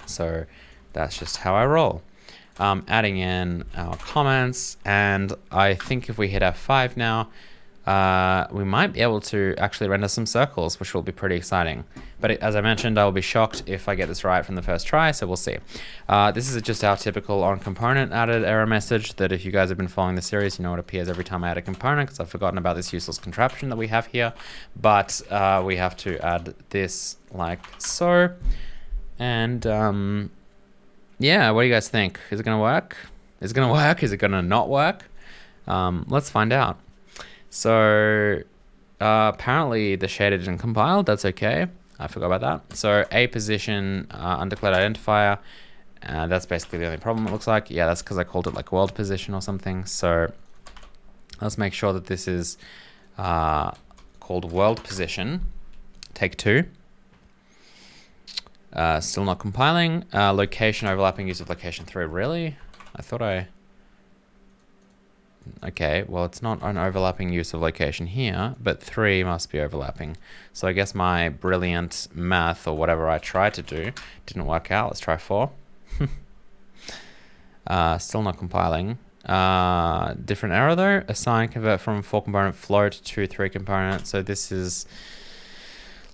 So that's just how I roll. Adding in our comments, and I think if we hit F5 now, we might be able to actually render some circles, which will be pretty exciting. But as I mentioned, I will be shocked if I get this right from the first try, so we'll see. This is just our typical on component added error message that if you guys have been following the series, you know it appears every time I add a component, because I've forgotten about this useless contraption that we have here. But we have to add this like so. And yeah, what do you guys think? Is it going to work? Is it going to work? Is it going to not work? Let's find out. So apparently the shader didn't compile. That's okay. I forgot about that. So a position undeclared identifier. That's basically the only problem it looks like. Yeah, that's because I called it like world position or something. So let's make sure that this is called world position. Take 2. Still not compiling. Location overlapping use of location 3. Really? I thought I... Okay, well, it's not an overlapping use of location here, but 3 must be overlapping. So I guess my brilliant math or whatever I tried to do didn't work out. Let's try 4. Still not compiling. Different error though. Assign convert from 4 component float to 3 component. So this is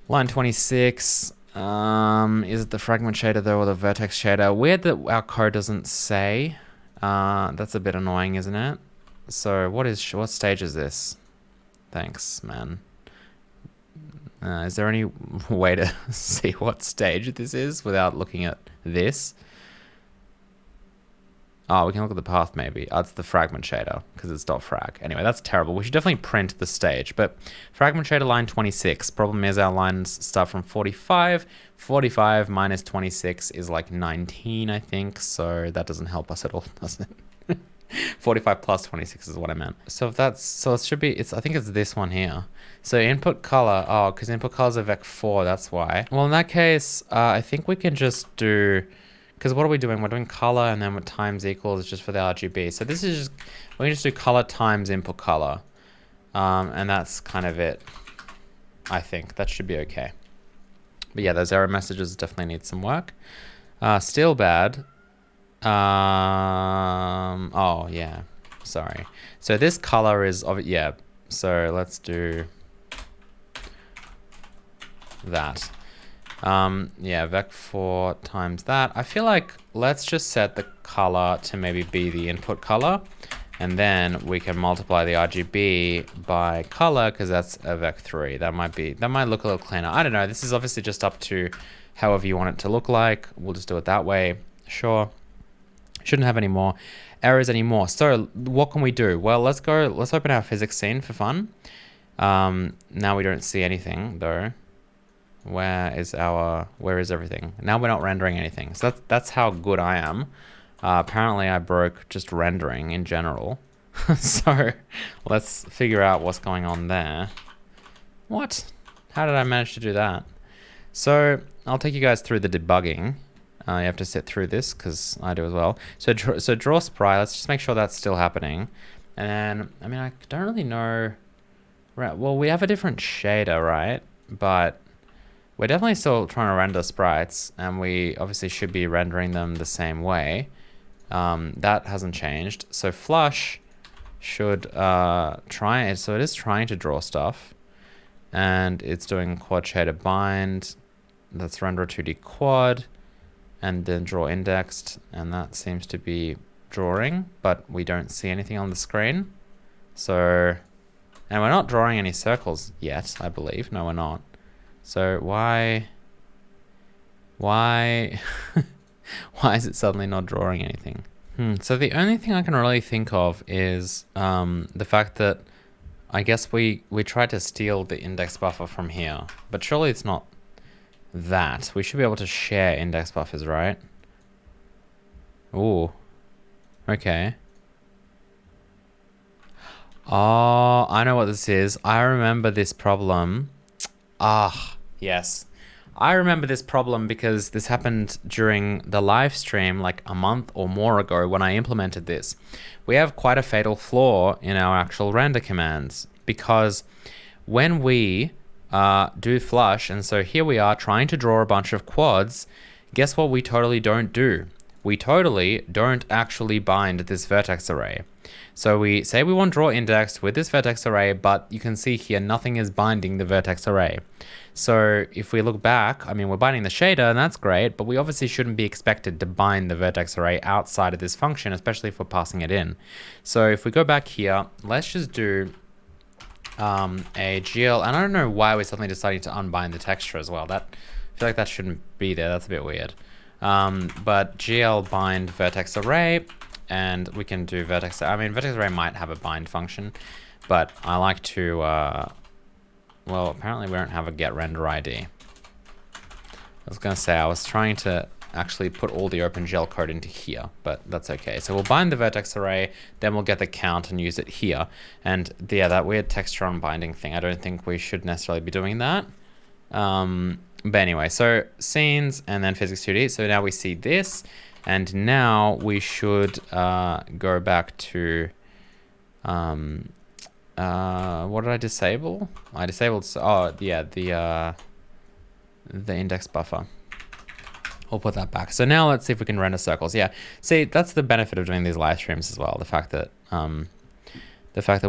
line 26. Is it the fragment shader though, or the vertex shader? Weird that our code doesn't say. That's a bit annoying, isn't it? So what stage is this? Thanks, man. Is there any way to see what stage this is without looking at this? Oh, we can look at the path maybe. Oh, it's the fragment shader because it's .frag. Anyway, that's terrible. We should definitely print the stage. But fragment shader line 26. Problem is our lines start from 45. 45 minus 26 is like 19, I think. So that doesn't help us at all, does it? 45 plus 26 is what I meant. So if that's, so it should be, I think it's this one here. So input color, oh, because input colors are vec4, that's why. Well, in that case, I think we can just do, because what are we doing? We're doing color and then what times equals just for the RGB. So this is just, we can just do color times input color. And that's kind of it. I think that should be okay. But yeah, those error messages definitely need some work. Still bad. Oh yeah, sorry. So this color is of it, yeah. So let's do that. Yeah, vec4 times that. I feel like let's just set the color to maybe be the input color, and then we can multiply the RGB by color because that's a vec3. That might look a little cleaner. I don't know. This is obviously just up to however you want it to look like. We'll just do it that way. Sure. Shouldn't have any more errors anymore. So what can we do? Well, let's open our physics scene for fun. Now we don't see anything though. Where is everything? Now we're not rendering anything. So that's how good I am. Apparently I broke just rendering in general. So let's figure out what's going on there. What? How did I manage to do that? So I'll take you guys through the debugging. You have to sit through this because I do as well. So draw sprite. Let's just make sure that's still happening. And then, I mean, I don't really know. Right. Well, we have a different shader, right? But we're definitely still trying to render sprites, and we obviously should be rendering them the same way. That hasn't changed. So flush should try it. So it is trying to draw stuff, and it's doing quad shader bind. Let's render a 2D quad. And then draw indexed, and that seems to be drawing, but we don't see anything on the screen. So, and we're not drawing any circles yet, I believe. No, we're not. So why why is it suddenly not drawing anything? So the only thing I can really think of is the fact that I guess we tried to steal the index buffer from here, but surely it's not that. We should be able to share index buffers, right? Ooh. Okay. Oh, I know what this is. I remember this problem. Ah, yes. I remember this problem because this happened during the live stream like a month or more ago when I implemented this. We have quite a fatal flaw in our actual render commands because when we do flush, and so here we are trying to draw a bunch of quads, guess what we totally don't do? We totally don't actually bind this vertex array. So we say we want draw indexed with this vertex array, but you can see here nothing is binding the vertex array. So if we look back, I mean, we're binding the shader and that's great, but we obviously shouldn't be expected to bind the vertex array outside of this function, especially if we're passing it in. So if we go back here, let's just do a GL, and I don't know why we're suddenly deciding to unbind the texture as well. I feel like that shouldn't be there. That's a bit weird. But GL bind vertex array, and we can do vertex. I mean, vertex array might have a bind function, but I like to, well, apparently we don't have a get render ID. I was going to say, I was trying to actually put all the OpenGL code into here, but that's okay. So we'll bind the vertex array, then we'll get the count and use it here. And yeah, that weird texture unbinding thing, I don't think we should necessarily be doing that. But anyway, so scenes and then physics 2D. So now we see this, and now we should go back to, what did I disable? I disabled, oh yeah, the index buffer. We'll put that back. So now let's see if we can render circles. Yeah, see, that's the benefit of doing these live streams as well. The fact that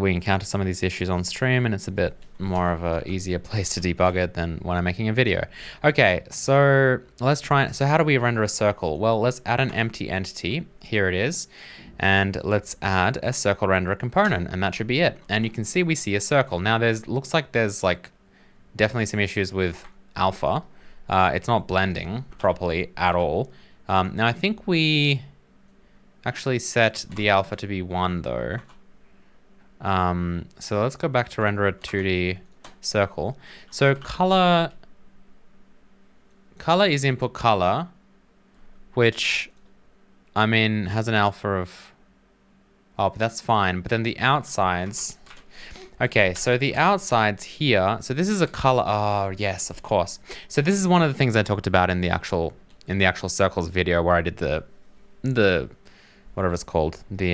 we encounter some of these issues on stream, and it's a bit more of a easier place to debug it than when I'm making a video. Okay, so let's try. So how do we render a circle? Well, let's add an empty entity. Here it is. And let's add a circle renderer component, and that should be it. And you can see we see a circle. Now looks like there's like definitely some issues with alpha. It's not blending properly at all. Now I think we actually set the alpha to be 1 though. So let's go back to render a 2D circle. So color is input color, which I mean has an alpha of, oh, but that's fine. But then the outsides, okay, so the outsides here, so this is a color, oh yes, of course. So this is one of the things I talked about in the actual circles video where I did the whatever it's called, the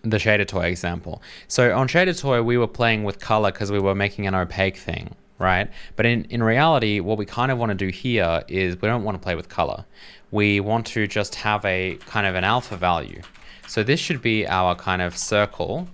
shader toy example. So on shader toy, we were playing with color because we were making an opaque thing, right? But in reality, what we kind of want to do here is we don't want to play with color. We want to just have a kind of an alpha value. So this should be our kind of circle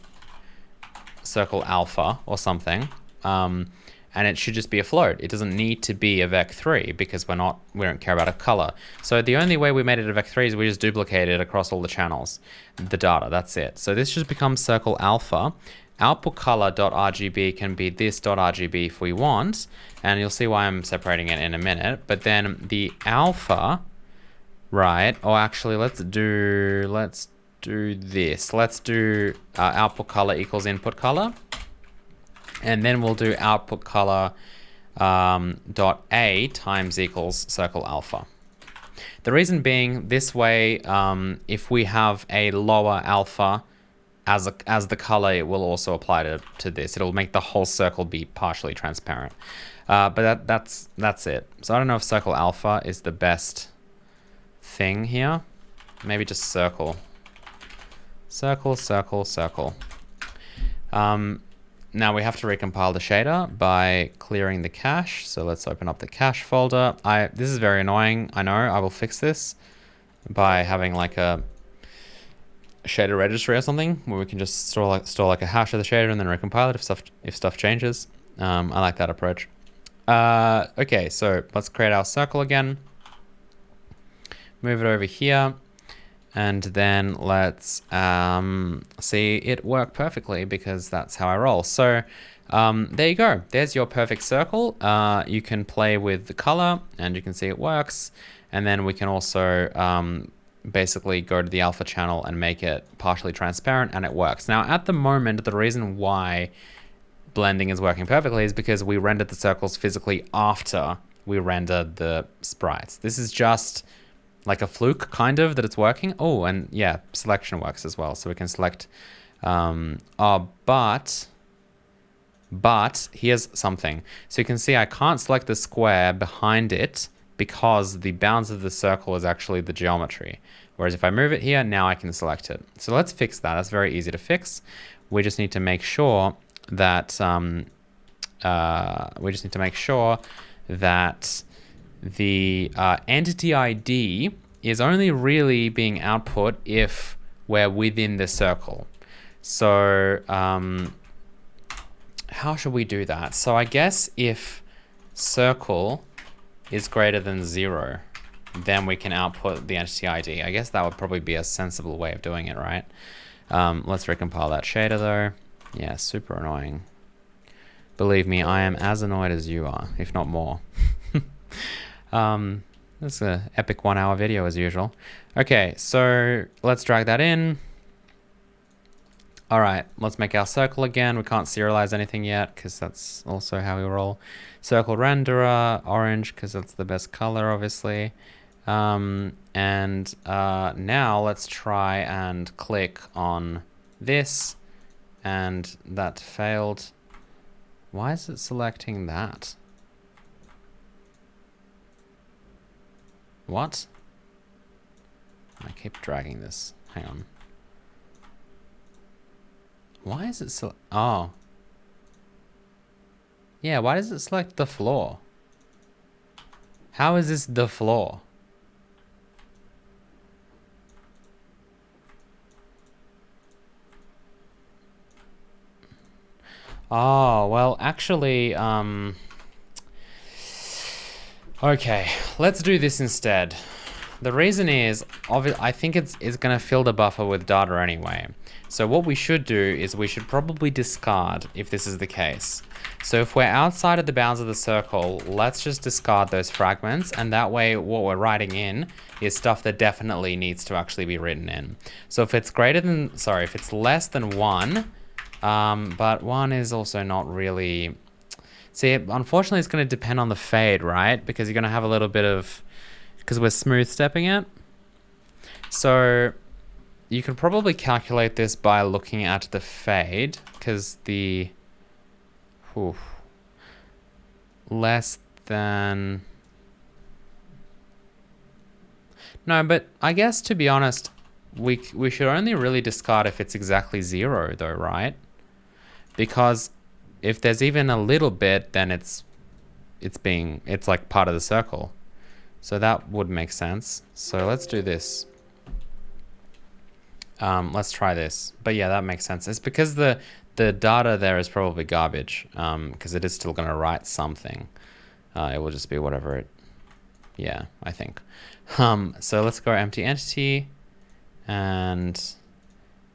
alpha or something. And it should just be a float. It doesn't need to be a vec3 because we don't care about a color. So the only way we made it a vec3 is we just duplicated it across all the channels, the data, that's it. So this just becomes circle alpha. Output color.rgb can be this .rgb if we want, and you'll see why I'm separating it in a minute. But then the alpha, right, or actually let's do this. Let's do output color equals input color. And then we'll do output color dot A times equals circle alpha. The reason being this way, if we have a lower alpha as the color, it will also apply to this. It'll make the whole circle be partially transparent. But that's it. So I don't know if circle alpha is the best thing here. Maybe just circle. Circle, circle, circle. Now we have to recompile the shader by clearing the cache. So let's open up the cache folder. This is very annoying. I know. I will fix this by having like a shader registry or something where we can just store like a hash of the shader and then recompile it if stuff changes. I like that approach. Okay, so let's create our circle again. Move it over here. And then let's see it work perfectly because that's how I roll. So there you go. There's your perfect circle. You can play with the color and you can see it works. And then we can also basically go to the alpha channel and make it partially transparent and it works. Now at the moment, the reason why blending is working perfectly is because we rendered the circles physically after we rendered the sprites. This is just like a fluke kind of that it's working. Oh, and yeah, selection works as well. So we can select, but But here's something. So you can see I can't select the square behind it because the bounds of the circle is actually the geometry. Whereas if I move it here, now I can select it. So let's fix that. That's very easy to fix. We just need to make sure that the entity ID is only really being output if we're within the circle. So how should we do that? So I guess if circle is greater than 0, then we can output the entity ID. I guess that would probably be a sensible way of doing it, right? Let's recompile that shader though. Yeah, super annoying. Believe me, I am as annoyed as you are, if not more. That's an epic 1-hour video as usual. Okay, so let's drag that in. All right, let's make our circle again. We can't serialize anything yet because that's also how we roll. Circle renderer, orange, because that's the best color, obviously. Now let's try and click on this, and that failed. Why is it selecting that? What? I keep dragging this. Hang on. Why is it so? Oh. Yeah, why does it select the floor? How is this the floor? Oh, well, actually, okay, let's do this instead. The reason is, I think it's going to fill the buffer with data anyway. So what we should do is we should probably discard if this is the case. So if we're outside of the bounds of the circle, let's just discard those fragments. And that way what we're writing in is stuff that definitely needs to actually be written in. So if it's if it's less than 1, but 1 is also not really... See, unfortunately it's going to depend on the fade, right? Because you're going to have a little bit of... Because we're smooth stepping it. So you can probably calculate this by looking at the fade, because the less than... No, but I guess to be honest, we should only really discard if it's exactly 0 though, right? Because if there's even a little bit, then it's like part of the circle. So that would make sense. So let's do this. Let's try this. But yeah, that makes sense. It's because the data there is probably garbage, because it is still going to write something. It will just be whatever it... Yeah, I think. So let's go empty entity and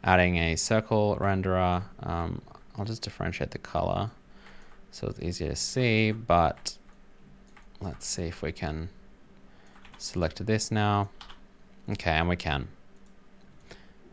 adding a circle renderer. I'll just differentiate the color so it's easier to see, but let's see if we can select this now. Okay, and we can.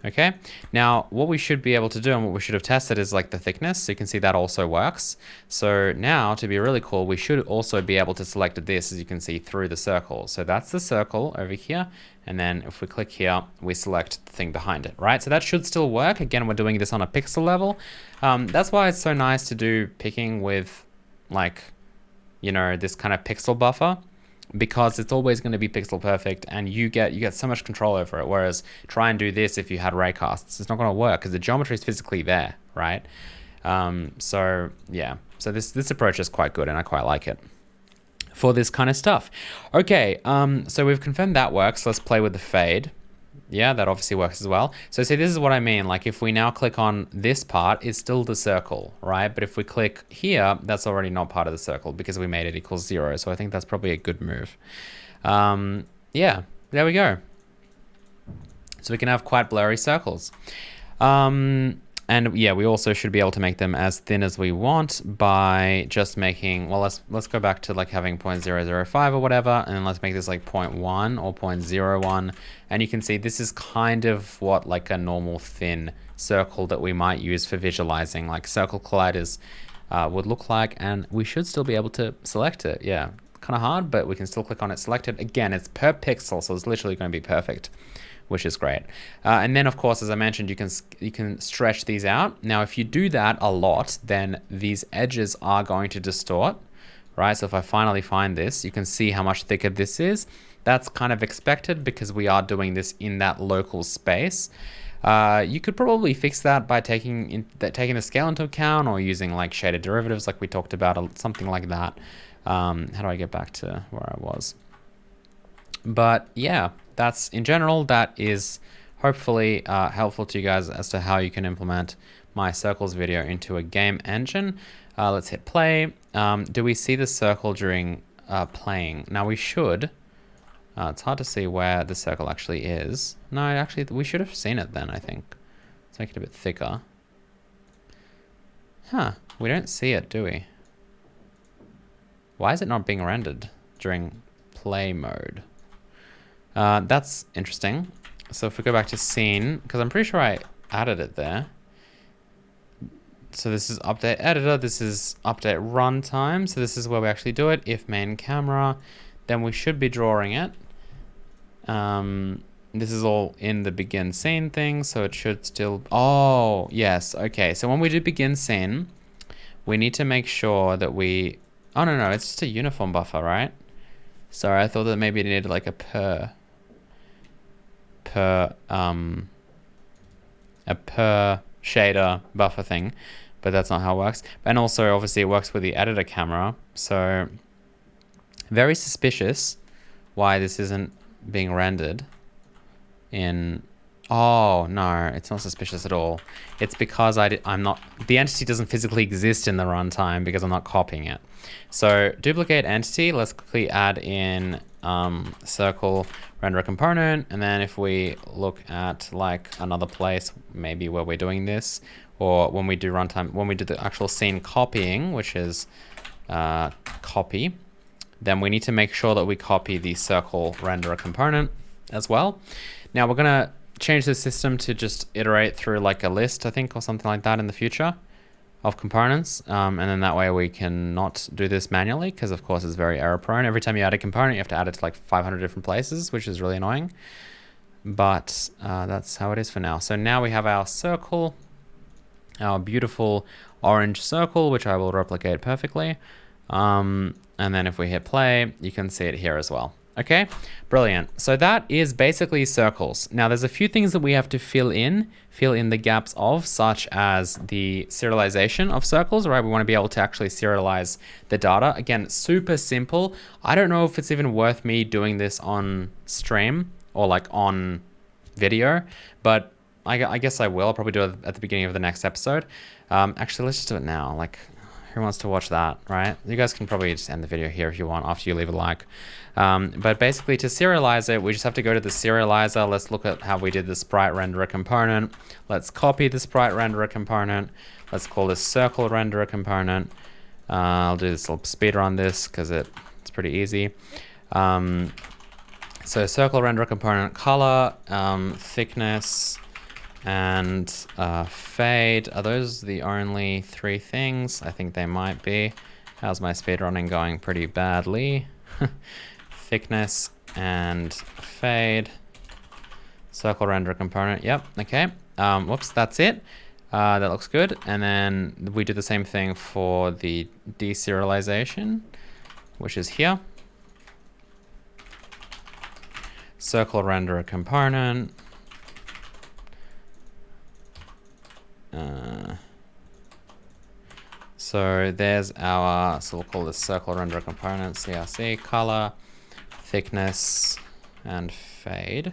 Okay, now what we should be able to do and what we should have tested is like the thickness. So you can see that also works. So now to be really cool, we should also be able to select this, as you can see, through the circle. So that's the circle over here. And then if we click here, we select the thing behind it, right? So that should still work. Again, we're doing this on a pixel level. That's why it's so nice to do picking with like, you know, this kind of pixel buffer, because it's always going to be pixel perfect and you get so much control over it. Whereas try and do this if you had raycasts, it's not going to work because the geometry is physically there, right? So yeah, so this approach is quite good and I quite like it for this kind of stuff. Okay, so we've confirmed that works. Let's play with the fade. Yeah, that obviously works as well. So see, this is what I mean. Like if we now click on this part, it's still the circle, right? But if we click here, that's already not part of the circle because we made it equals 0. So I think that's probably a good move. Yeah, there we go. So we can have quite blurry circles. And yeah, we also should be able to make them as thin as we want by just making, well, let's go back to like having 0.005 or whatever, and then let's make this like 0.1 or 0.01. And you can see this is kind of what like a normal thin circle that we might use for visualizing like circle colliders would look like. And we should still be able to select it. Yeah, kind of hard, but we can still click on it, select it. Again, it's per pixel, so it's literally going to be perfect. which is great. And then of course, as I mentioned, you can stretch these out. Now, if you do that a lot, then these edges are going to distort, right? So if I finally find this, you can see how much thicker this is. That's kind of expected because we are doing this in that local space. You could probably fix that by taking the scale into account, or using like shaded derivatives like we talked about, something like that. How do I get back to where I was? But yeah, that's in general, that is hopefully helpful to you guys as to how you can implement my circles video into a game engine. Let's hit play. Do we see the circle during playing? Now we should. It's hard to see where the circle actually is. No, actually, we should have seen it then, I think. Let's make it a bit thicker. Huh, we don't see it, do we? Why is it not being rendered during play mode? That's interesting. So if we go back to scene, because I'm pretty sure I added it there. So this is update editor, this is update runtime. So this is where we actually do it. If main camera, then we should be drawing it. This is all in the begin scene thing, so it should still, oh, yes, okay. So when we do begin scene, we need to make sure that we, oh, no, it's just a uniform buffer, right? Sorry, I thought that maybe it needed like a per shader buffer thing, but that's not how it works. And also, obviously, it works with the editor camera, so very suspicious why this isn't being rendered in, oh no, it's not suspicious at all. It's because I'm not, the entity doesn't physically exist in the runtime because I'm not copying it. So duplicate entity, let's quickly add in circle renderer component, and then if we look at like another place maybe where we're doing this, or when we do runtime, when we do the actual scene copying, which is copy, then we need to make sure that we copy the circle renderer component as well. Now we're gonna change the system to just iterate through like a list, I think, or something like that in the future of components. And then that way we can not do this manually, because of course it's very error prone. Every time you add a component, you have to add it to like 500 different places, which is really annoying. But that's how it is for now. So now we have our circle, our beautiful orange circle, which I will replicate perfectly. And then if we hit play, you can see it here as well. Okay, brilliant. So that is basically circles. Now there's a few things that we have to fill in the gaps of, such as the serialization of circles, right? We want to be able to actually serialize the data. Again, super simple. I don't know if it's even worth me doing this on stream or like on video, but I guess I will. I'll probably do it at the beginning of the next episode. Actually, let's just do it now. Like, who wants to watch that, right? You guys can probably just end the video here if you want after you leave a like. But basically to serialize it, we just have to go to the serializer. Let's look at how we did the sprite renderer component. Let's copy the sprite renderer component. Let's call this circle renderer component. I'll do this, I'll speed run this because it's pretty easy. So circle renderer component color, thickness, and fade. Are those the only three things? I think they might be. How's my speedrunning going? Pretty badly. Thickness and fade. Circle renderer component. Yep. Okay. Whoops. That's it. That looks good. And then we do the same thing for the deserialization, which is here. Circle renderer component. So there's our, so we'll call this circle renderer component, CRC, color, thickness, and fade.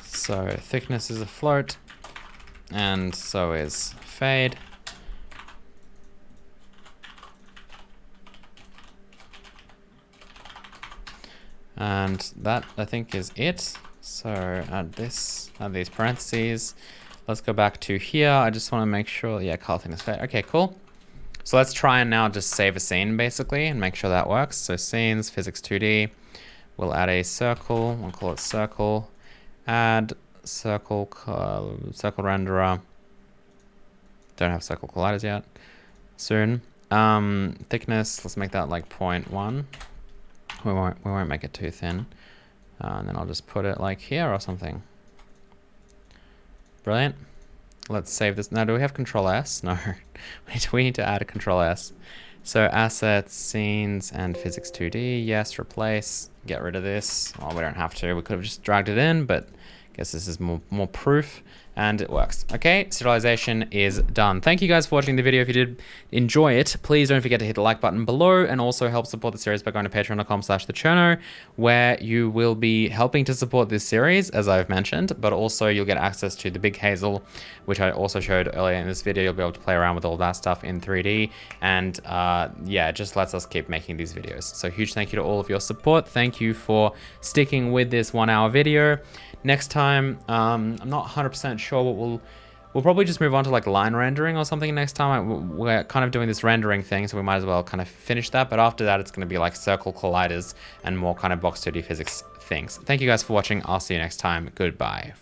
So thickness is a float, and so is fade. And that, I think, is it. So add this, add these parentheses. Let's go back to here. I just want to make sure, yeah, color thickness fade. Okay, cool. So let's try and now just save a scene basically and make sure that works. So scenes, physics 2D. We'll add a circle. We'll call it circle. Add circle, circle renderer. Don't have circle colliders yet. Soon. Thickness, let's make that like 0.1. We won't make it too thin. And then I'll just put it like here or something. Brilliant. Let's save this. Now, do we have Control S? No, we need to add a Control S. So assets, scenes, and physics 2D. Yes, replace. Get rid of this. Well, we don't have to. We could have just dragged it in, but I guess this is more proof. And it works. Okay, serialization is done. Thank you guys for watching the video. If you did enjoy it, please don't forget to hit the like button below, and also help support the series by going to patreon.com/thecherno, where you will be helping to support this series, as I've mentioned, but also you'll get access to the Big Hazel, which I also showed earlier in this video. You'll be able to play around with all that stuff in 3D, and yeah, it just lets us keep making these videos. So huge thank you to all of your support. Thank you for sticking with this 1 hour video. Next time, I'm not 100% sure what we'll probably just move on to like line rendering or something next time. We're kind of doing this rendering thing, so we might as well kind of finish that. But after that, it's going to be like circle colliders and more kind of box 2D physics things. Thank you guys for watching. I'll see you next time. Goodbye.